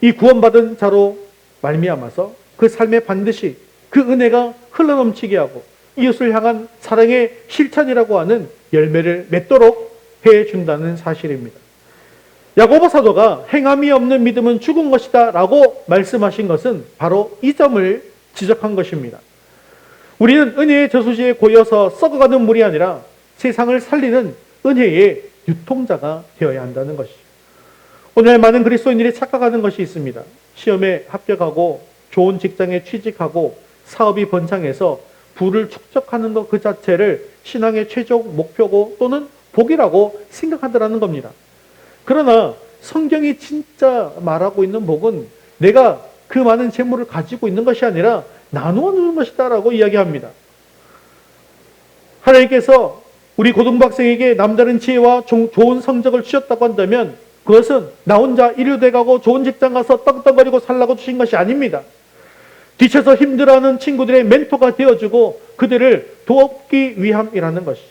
이 구원받은 자로 말미암아서 그 삶에 반드시 그 은혜가 흘러넘치게 하고 이웃을 향한 사랑의 실천이라고 하는 열매를 맺도록 해준다는 사실입니다. 야고보 사도가 행함이 없는 믿음은 죽은 것이다 라고 말씀하신 것은 바로 이 점을 지적한 것입니다. 우리는 은혜의 저수지에 고여서 썩어가는 물이 아니라 세상을 살리는 은혜의 유통자가 되어야 한다는 것이죠. 오늘 많은 그리스도인들이 착각하는 것이 있습니다. 시험에 합격하고 좋은 직장에 취직하고 사업이 번창해서 부를 축적하는 것 그 자체를 신앙의 최종 목표고 또는 복이라고 생각하더라는 겁니다. 그러나 성경이 진짜 말하고 있는 복은 내가 그 많은 재물을 가지고 있는 것이 아니라 나누어 주는 것이다라고 이야기합니다. 하나님께서 우리 고등학생에게 남다른 지혜와 좋은 성적을 주셨다고 한다면 그것은 나 혼자 이루돼 가고 좋은 직장 가서 떡떡거리고 살라고 주신 것이 아닙니다. 뒤쳐서 힘들어하는 친구들의 멘토가 되어주고 그들을 돕기 위함이라는 것이죠.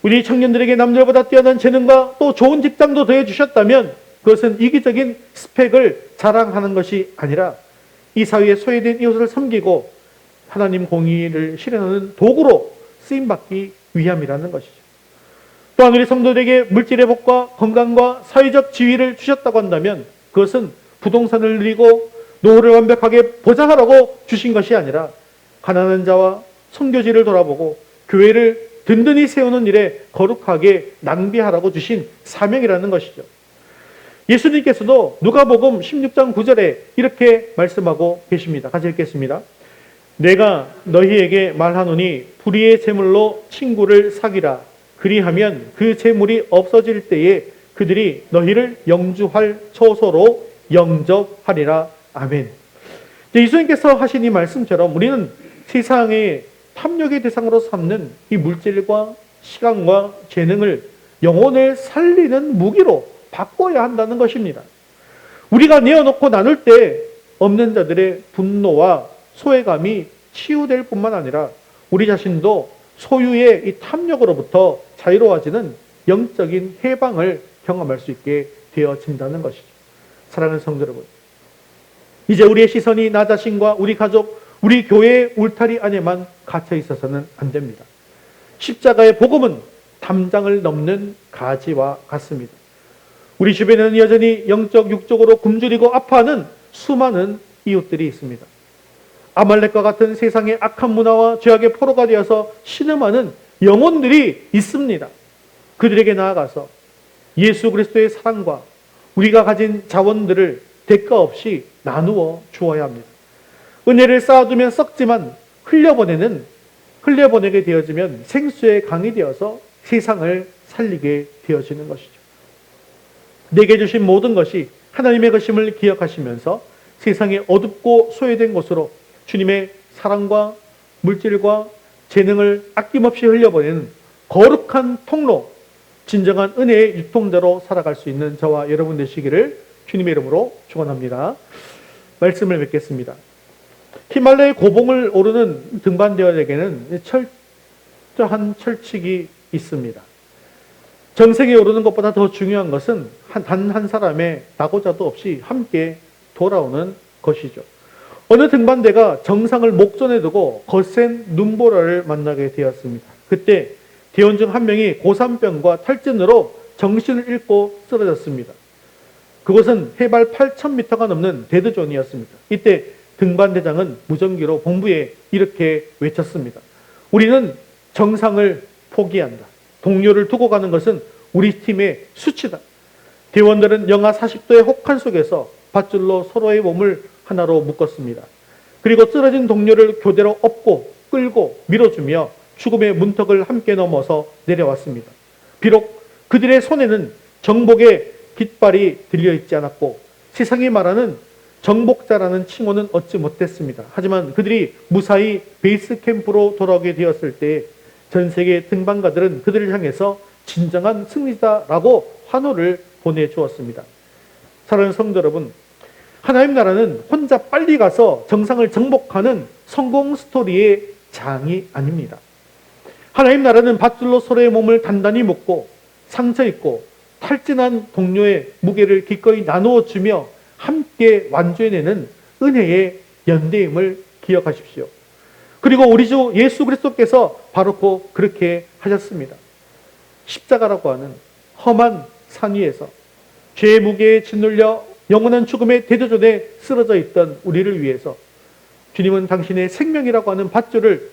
우리 청년들에게 남들보다 뛰어난 재능과 또 좋은 직장도 더해주셨다면 그것은 이기적인 스펙을 자랑하는 것이 아니라 이 사회에 소외된 이웃을 섬기고 하나님 공의를 실현하는 도구로 쓰임받기 위함이라는 것이죠. 또한 우리 성도들에게 물질의 복과 건강과 사회적 지위를 주셨다고 한다면 그것은 부동산을 누리고 노후를 완벽하게 보장하라고 주신 것이 아니라 가난한 자와 선교지를 돌아보고 교회를 든든히 세우는 일에 거룩하게 낭비하라고 주신 사명이라는 것이죠. 예수님께서도 누가복음 16장 9절에 이렇게 말씀하고 계십니다. 같이 읽겠습니다. 내가 너희에게 말하노니 불의의 제물로 친구를 사귀라. 그리하면 그 제물이 없어질 때에 그들이 너희를 영주할 처소로 영접하리라. 아멘. 예수님께서 하신 이 말씀처럼 우리는 세상의 탐욕의 대상으로 삼는 이 물질과 시간과 재능을 영혼을 살리는 무기로 바꿔야 한다는 것입니다. 우리가 내어놓고 나눌 때 없는 자들의 분노와 소외감이 치유될 뿐만 아니라 우리 자신도 소유의 이 탐욕으로부터 자유로워지는 영적인 해방을 경험할 수 있게 되어진다는 것이죠. 사랑하는 성도 여러분, 이제 우리의 시선이 나 자신과 우리 가족, 우리 교회의 울타리 안에만 갇혀 있어서는 안 됩니다. 십자가의 복음은 담장을 넘는 가지와 같습니다. 우리 주변에는 여전히 영적, 육적으로 굶주리고 아파하는 수많은 이웃들이 있습니다. 아말렉과 같은 세상의 악한 문화와 죄악의 포로가 되어서 신음하는 영혼들이 있습니다. 그들에게 나아가서 예수 그리스도의 사랑과 우리가 가진 자원들을 대가 없이 나누어 주어야 합니다. 은혜를 쌓아두면 썩지만 흘려보내게 되어지면 생수의 강이 되어서 세상을 살리게 되어지는 것이죠. 내게 주신 모든 것이 하나님의 것임을 기억하시면서 세상의 어둡고 소외된 곳으로 주님의 사랑과 물질과 재능을 아낌없이 흘려보내는 거룩한 통로, 진정한 은혜의 유통자로 살아갈 수 있는 저와 여러분 되시기를 주님의 이름으로 축원합니다. 말씀을 맺겠습니다. 히말라야 고봉을 오르는 등반대원에게는 철저한 철칙이 있습니다. 정색에 오르는 것보다 더 중요한 것은 단 한 사람의 낙오자도 없이 함께 돌아오는 것이죠. 어느 등반대가 정상을 목전에 두고 거센 눈보라를 만나게 되었습니다. 그때 대원 중 한 명이 고산병과 탈진으로 정신을 잃고 쓰러졌습니다. 그곳은 해발 8,000m가 넘는 데드존이었습니다. 이때 등반대장은 무전기로 본부에 이렇게 외쳤습니다. 우리는 정상을 포기한다. 동료를 두고 가는 것은 우리 팀의 수치다. 대원들은 영하 40도의 혹한 속에서 밧줄로 서로의 몸을 하나로 묶었습니다. 그리고 쓰러진 동료를 교대로 업고 끌고 밀어주며 죽음의 문턱을 함께 넘어서 내려왔습니다. 비록 그들의 손에는 정복의 깃발이 들려있지 않았고 세상이 말하는 정복자라는 칭호는 얻지 못했습니다. 하지만 그들이 무사히 베이스 캠프로 돌아오게 되었을 때 전 세계 등반가들은 그들을 향해서 진정한 승리자라고 환호를 보내주었습니다. 사랑하는 성도 여러분, 하나님 나라는 혼자 빨리 가서 정상을 정복하는 성공 스토리의 장이 아닙니다. 하나님 나라는 밧줄로 서로의 몸을 단단히 묶고 상처 입고 탈진한 동료의 무게를 기꺼이 나누어 주며 함께 완주해내는 은혜의 연대임을 기억하십시오. 그리고 우리 주 예수 그리스도께서 바로 그렇게 하셨습니다. 십자가라고 하는 험한 산 위에서 죄의 무게에 짓눌려 영원한 죽음의 대저존에 쓰러져 있던 우리를 위해서 주님은 당신의 생명이라고 하는 밧줄을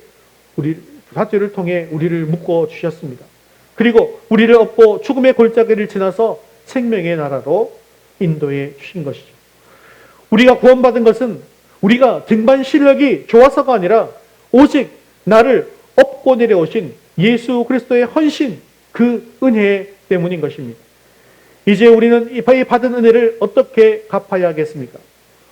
통해 우리를 묶어 주셨습니다. 그리고 우리를 업고 죽음의 골짜기를 지나서 생명의 나라로 인도해 주신 것이죠. 우리가 구원받은 것은 우리가 등반 실력이 좋아서가 아니라 오직 나를 업고 내려오신 예수 그리스도의 헌신, 그 은혜 때문인 것입니다. 이제 우리는 이 받은 은혜를 어떻게 갚아야 하겠습니까?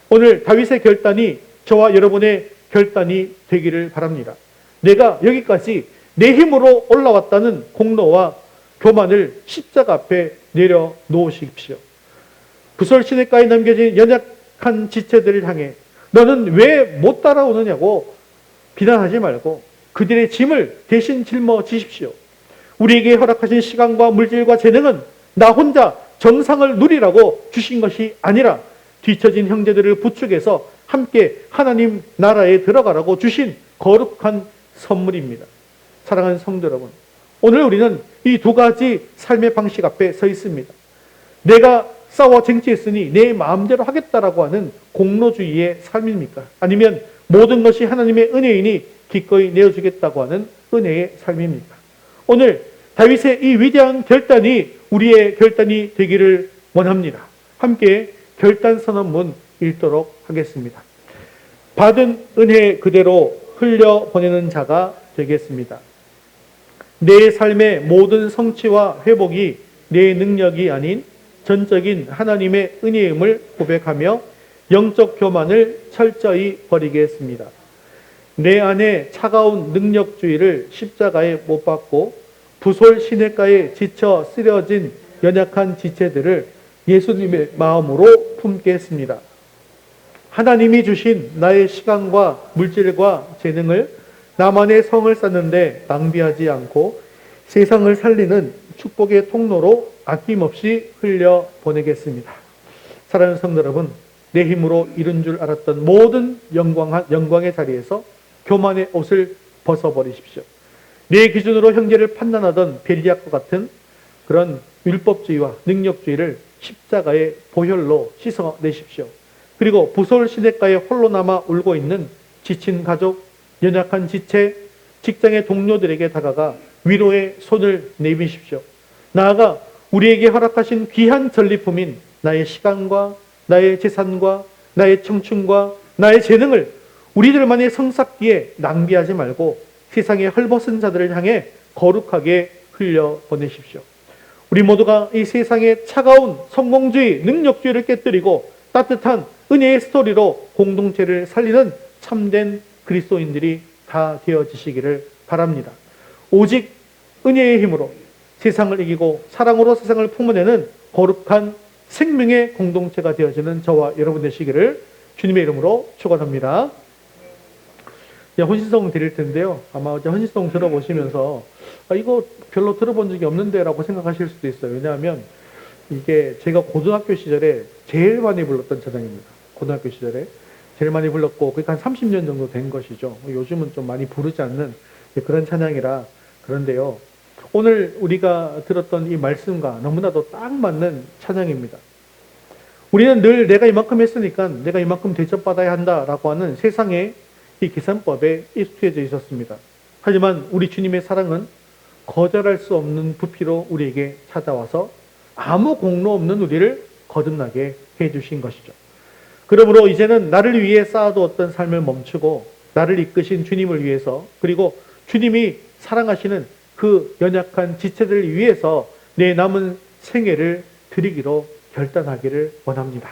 오늘 다윗의 결단이 저와 여러분의 결단이 되기를 바랍니다. 내가 여기까지 내 힘으로 올라왔다는 공로와 교만을 십자가 앞에 내려놓으십시오. 부설시내가에 남겨진 연약한 지체들을 향해 너는 왜 못 따라오느냐고 비난하지 말고 그들의 짐을 대신 짊어지십시오. 우리에게 허락하신 시간과 물질과 재능은 나 혼자 정상을 누리라고 주신 것이 아니라 뒤처진 형제들을 부축해서 함께 하나님 나라에 들어가라고 주신 거룩한 선물입니다. 사랑하는 성도 여러분, 오늘 우리는 이 두 가지 삶의 방식 앞에 서 있습니다. 내가 싸워 쟁취했으니 내 마음대로 하겠다라고 하는 공로주의의 삶입니까? 아니면 모든 것이 하나님의 은혜이니 기꺼이 내어주겠다고 하는 은혜의 삶입니까? 오늘 다윗의 이 위대한 결단이 우리의 결단이 되기를 원합니다. 함께 결단 선언문 읽도록 하겠습니다. 받은 은혜 그대로 흘려보내는 자가 되겠습니다. 내 삶의 모든 성취와 회복이 내 능력이 아닌 전적인 하나님의 은혜임을 고백하며 영적 교만을 철저히 버리겠습니다. 내 안에 차가운 능력주의를 십자가에 못 박고 부솔 시냇가에 지쳐 쓰러진 연약한 지체들을 예수님의 마음으로 품겠습니다. 하나님이 주신 나의 시간과 물질과 재능을 나만의 성을 쌓는데 낭비하지 않고 세상을 살리는 축복의 통로로 아낌없이 흘려보내겠습니다. 사랑하는 성도 여러분, 내 힘으로 이룬 줄 알았던 모든 영광의 자리에서 교만의 옷을 벗어버리십시오. 내 기준으로 형제를 판단하던 벨리앗과 같은 그런 율법주의와 능력주의를 십자가의 보혈로 씻어내십시오. 그리고 부솔 시냇가에 홀로 남아 울고 있는 지친 가족, 연약한 지체, 직장의 동료들에게 다가가 위로의 손을 내미십시오. 나아가 우리에게 허락하신 귀한 전리품인 나의 시간과 나의 재산과 나의 청춘과 나의 재능을 우리들만의 성쌓기에 낭비하지 말고 세상의 헐벗은 자들을 향해 거룩하게 흘려보내십시오. 우리 모두가 이 세상의 차가운 성공주의, 능력주의를 깨뜨리고 따뜻한 은혜의 스토리로 공동체를 살리는 참된 그리스도인들이 다 되어지시기를 바랍니다. 오직 은혜의 힘으로 세상을 이기고 사랑으로 세상을 품어내는 거룩한 생명의 공동체가 되어지는 저와 여러분 되시기를 주님의 이름으로 축원합니다. 헌신송 드릴 텐데요. 아마 헌신송 들어보시면서 이거 별로 들어본 적이 없는데 라고 생각하실 수도 있어요. 왜냐하면 이게 제가 고등학교 시절에 제일 많이 불렀던 찬양입니다. 고등학교 시절에 제일 많이 불렀고 그게 한 30년 정도 된 것이죠. 요즘은 좀 많이 부르지 않는 그런 찬양이라 그런데요. 오늘 우리가 들었던 이 말씀과 너무나도 딱 맞는 찬양입니다. 우리는 늘 내가 이만큼 했으니까 내가 이만큼 대접받아야 한다라고 하는 세상의 이 계산법에 익숙해져 있었습니다. 하지만 우리 주님의 사랑은 거절할 수 없는 부피로 우리에게 찾아와서 아무 공로 없는 우리를 거듭나게 해주신 것이죠. 그러므로 이제는 나를 위해 쌓아두었던 삶을 멈추고 나를 이끄신 주님을 위해서 그리고 주님이 사랑하시는 그 연약한 지체들을 위해서 내 남은 생애를 드리기로 결단하기를 원합니다.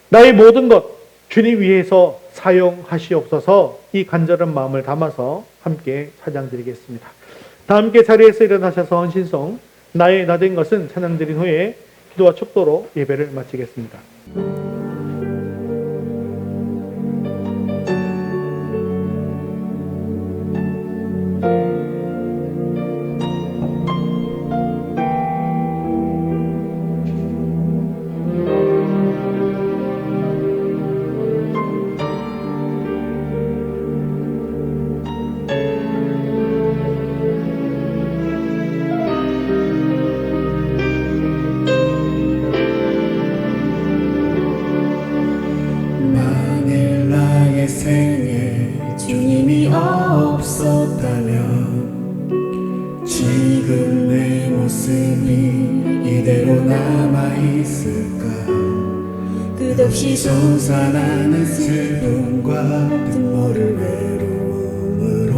나의 모든 것 주님 위해서 사용하시옵소서. 이 간절한 마음을 담아서 함께 찬양드리겠습니다. 다 함께 자리에서 일어나셔서 헌신송 나의 나 된 것은 찬양드린 후에 기도와 축도로 예배를 마치겠습니다. 주님이 없었다면 지금 내 모습이 이대로 남아있을까. 끝없이 솟아나는 슬픔과 눈물을 외로움으로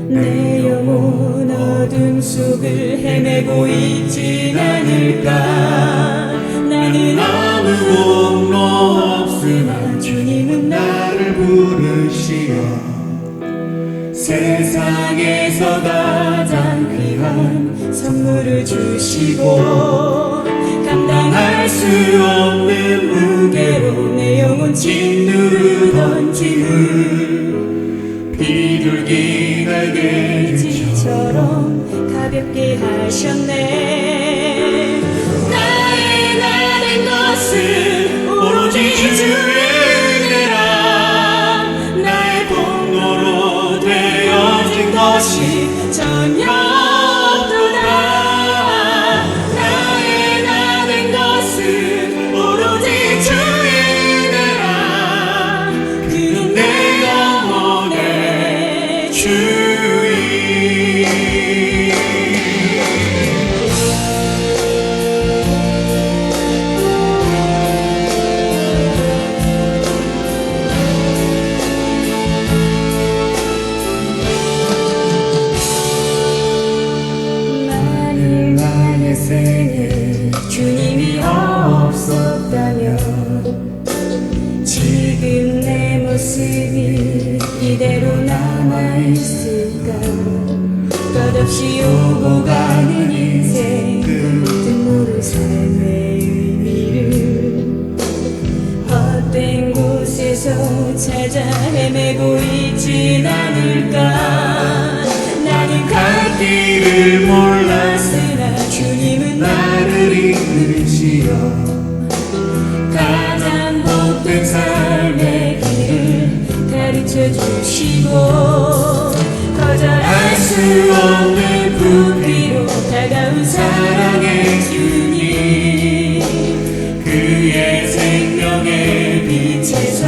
내 영혼 어둠 속을 헤매고 있진 않을까. 나는 아무 공로 없으나 주님은 나를 부르시어 세상에서 가장 귀한 선물을 주시고 감당할 수 없는 무게로 내 영혼 짓누르던 짐을 비둘기 날개짓처럼 가볍게 하셨네. 나의 나 된 것은 오로지 주의 은혜라. 나의 공로로 되어진 것이 전혀 없도다. 나의 나 모습이 이대로 남아있을까 끝없이 오고 가는 인생 그 모든 삶의 의미를 헛된 곳에서 찾아 헤매고 있진 않을까 나는 갈 길을 몰랐으나 주님은 나를 이끄시어 가장 복된 삶의 길을 가르쳐 주시고 거절할 수 없는 부피로 다가온 사랑의 주님 그의 생명의 빛에서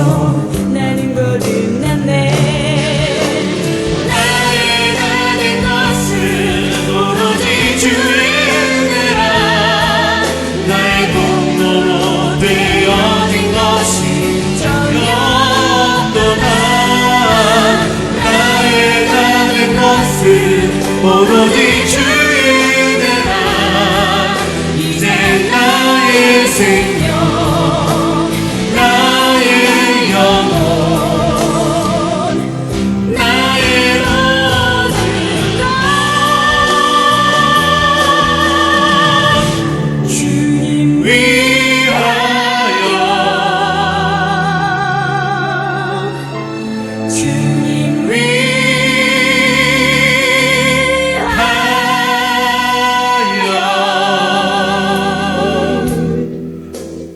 나는 거듭났네 나의 나는 것은 오로지 주의 은혜라 나의 공로로 되어진 것이 전혀 없도다 나의 나는 것은 오로지 주의 은혜라 이제 나의 생명 나의 영혼 나의 모든 것 주님 위하여 주님 위하여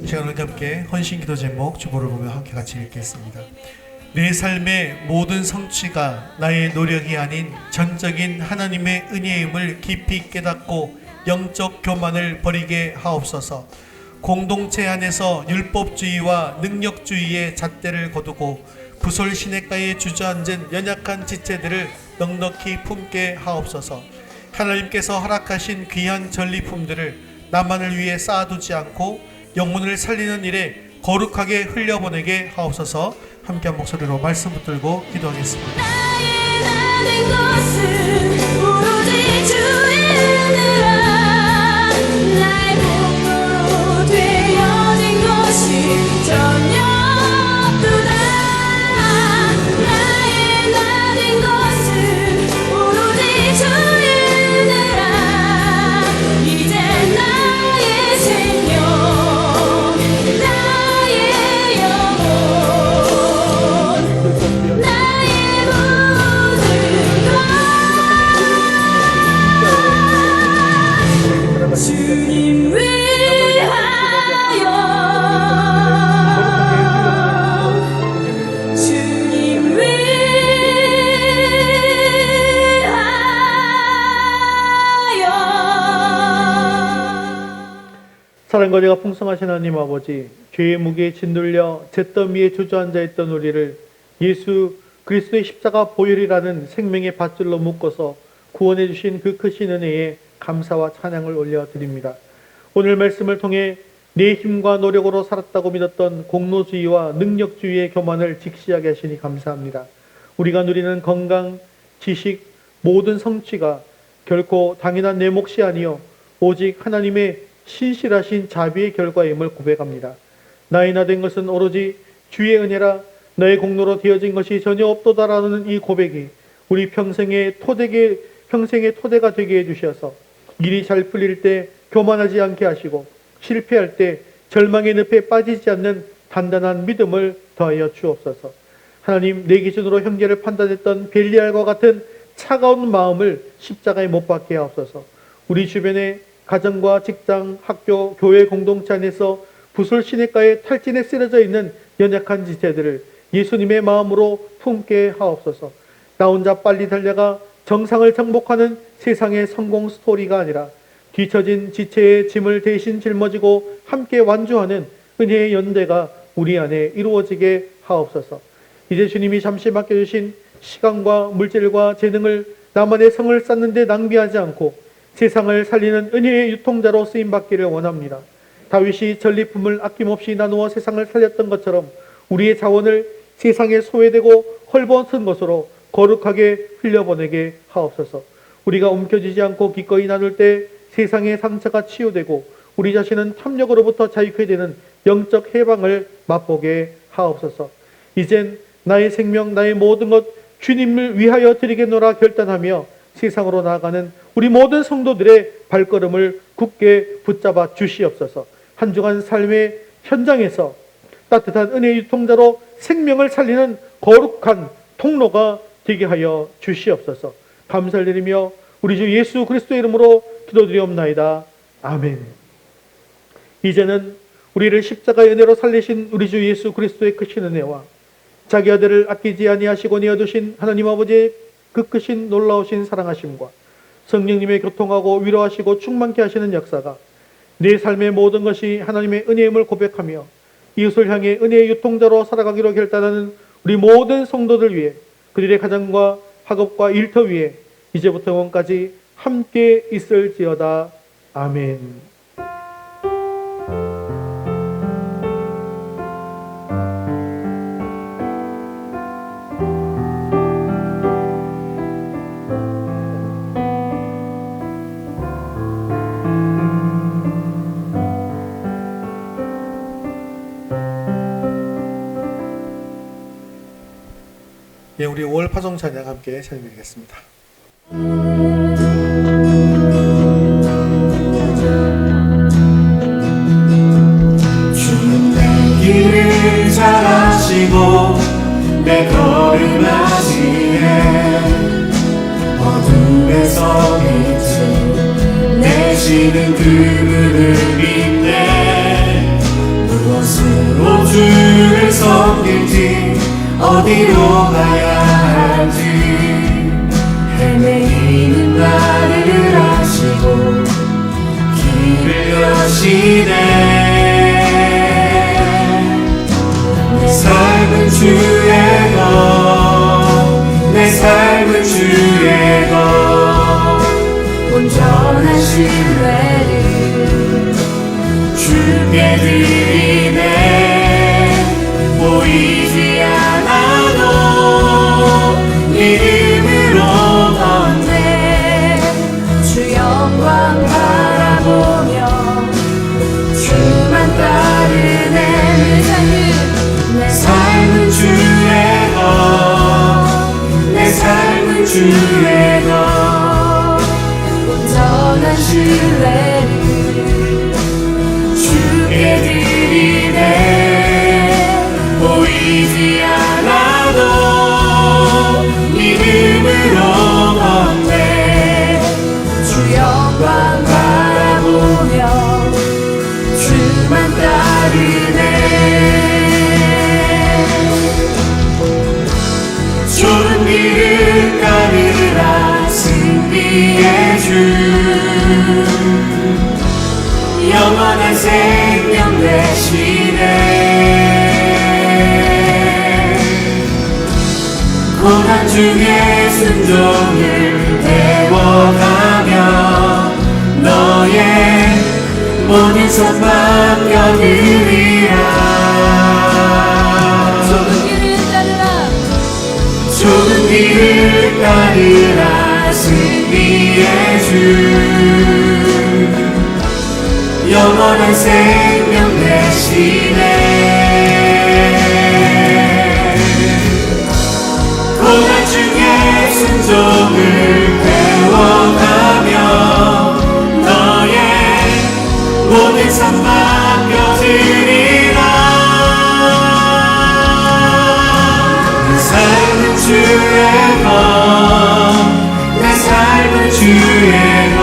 이 시간을 함께 헌신기도 제목 주보를 보며 함께 같이 읽겠습니다. 내 삶의 모든 성취가 나의 노력이 아닌 전적인 하나님의 은혜임을 깊이 깨닫고 영적 교만을 버리게 하옵소서. 공동체 안에서 율법주의와 능력주의의 잣대를 거두고 부설 시냇가에 주저앉은 연약한 지체들을 넉넉히 품게 하옵소서. 하나님께서 허락하신 귀한 전리품들을 나만을 위해 쌓아두지 않고 영혼을 살리는 일에 거룩하게 흘려보내게 하옵소서. 함께한 목소리로 말씀 붙들고 기도하겠습니다. 나의 나는 것은 오로지 주의 은혜라 나의 복으로 되어진 것이 전혀 없도다 나의 나는 것은 오로지 주의 은혜라 이제 나의 생명 나의 영혼 나의 모든 것 주님 위하여 주님 위하여 사랑과 은혜가 풍성하신 하나님 아버지, 죄의 무게에 짓눌려 잿더미에 주저앉아 있던 우리를 예수 그리스도의 십자가 보혈이라는 생명의 밧줄로 묶어서 구원해 주신 그 크신 은혜에 감사와 찬양을 올려드립니다. 오늘 말씀을 통해 내 힘과 노력으로 살았다고 믿었던 공로주의와 능력주의의 교만을 직시하게 하시니 감사합니다. 우리가 누리는 건강, 지식, 모든 성취가 결코 당연한 내 몫이 아니요 오직 하나님의 신실하신 자비의 결과임을 고백합니다. 나의 나 된 것은 오로지 주의 은혜라 너의 공로로 되어진 것이 전혀 없도다라는 이 고백이 우리 평생의 토대가 되게 해주셔서 일이 잘 풀릴 때 교만하지 않게 하시고 실패할 때 절망의 늪에 빠지지 않는 단단한 믿음을 더하여 주옵소서. 하나님, 내 기준으로 형제를 판단했던 벨리알과 같은 차가운 마음을 십자가에 못 박게 하옵소서. 우리 주변에 가정과 직장, 학교, 교회 공동체 안에서 부설 시냇가에 탈진에 쓰러져 있는 연약한 지체들을 예수님의 마음으로 품게 하옵소서. 나 혼자 빨리 달려가 정상을 정복하는 세상의 성공 스토리가 아니라 뒤처진 지체의 짐을 대신 짊어지고 함께 완주하는 은혜의 연대가 우리 안에 이루어지게 하옵소서. 이제 주님이 잠시 맡겨주신 시간과 물질과 재능을 나만의 성을 쌓는 데 낭비하지 않고 세상을 살리는 은혜의 유통자로 쓰임받기를 원합니다. 다윗이 전리품을 아낌없이 나누어 세상을 살렸던 것처럼 우리의 자원을 세상에 소외되고 헐벗은 것으로 거룩하게 흘려보내게 하옵소서. 우리가 움켜쥐지 않고 기꺼이 나눌 때 세상의 상처가 치유되고 우리 자신은 탐욕으로부터 자유케 되는 영적 해방을 맛보게 하옵소서. 이젠 나의 생명, 나의 모든 것 주님을 위하여 드리겠노라 결단하며 세상으로 나아가는 우리 모든 성도들의 발걸음을 굳게 붙잡아 주시옵소서. 한 주간 삶의 현장에서 따뜻한 은혜의 유통자로 생명을 살리는 거룩한 통로가 되게 하여 주시옵소서. 감사를 드리며 우리 주 예수 그리스도의 이름으로 기도드리옵나이다. 아멘. 이제는 우리를 십자가의 은혜로 살리신 우리 주 예수 그리스도의 크신 은혜와 자기 아들을 아끼지 아니하시고 내어두신 하나님 아버지의 그 크신 놀라우신 사랑하심과 성령님의 교통하고 위로하시고 충만케 하시는 역사가 내 삶의 모든 것이 하나님의 은혜임을 고백하며 이웃을 향해 은혜의 유통자로 살아가기로 결단하는 우리 모든 성도들 위해 그들의 가정과 학업과 일터 위에 이제부터 영원까지 함께 있을지어다. 아멘. 예, 우리 5월 파송 찬양 함께 찬양드리겠습니다. 주는 내 길을 잘 아시고 내 걸음 아시네 어둠에서 빛을 내시는 그분을 믿네 무엇으로 주를 섬길지 어디로 가야 할지 헤매이는 나를 아시고 길을 여시네 내 삶은 주의 것 내 삶은 주의 것 온전한 신뢰를 주께 드리네 보이지 않아도 믿음으로 걷네 주 영광 바라보며 주만 따르네 내 삶은 주의 것내 삶은 주의 것 온전한 신뢰를 주께 드리네 보이지 않아도 믿음으로 걷네 주 영광 바라보며 주만 따르네 좁은 길을 따르라 승리의 주 영원한 생명 되시네 고난 중에 순종을 배워가며 너의 모든 것 맡겨드리라 좁은 길을 따르라 승리의 주 영원한 생명 되시네 고난 중에 순종을 배워가며 너의 모든 삶 맡겨드리라 내 삶은 주의 것내 삶은 주의 것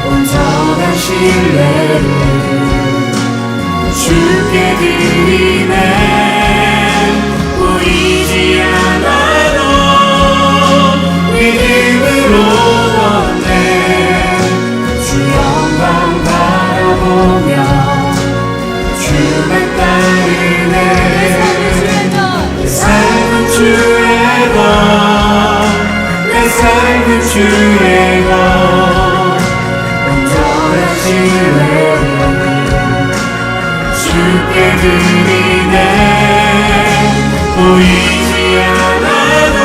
온전한 신뢰를 주께 드리네 보이지 않아도 믿음으로 걷네 주 영광 바라보며 주만 따르네 내 삶은 주의 것내 삶은 주의 것 온전한 신뢰를 주께 드리네 보이지 않아도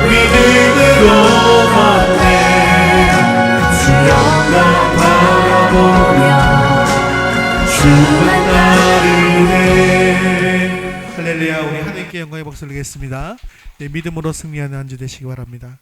믿음으로 걷네 주 영광 바라보며 주만 따르네 할렐루야. 우리 하나님께 영광의 박수를 드리겠습니다. 네, 믿음으로 승리하는 한 주 되시기 바랍니다.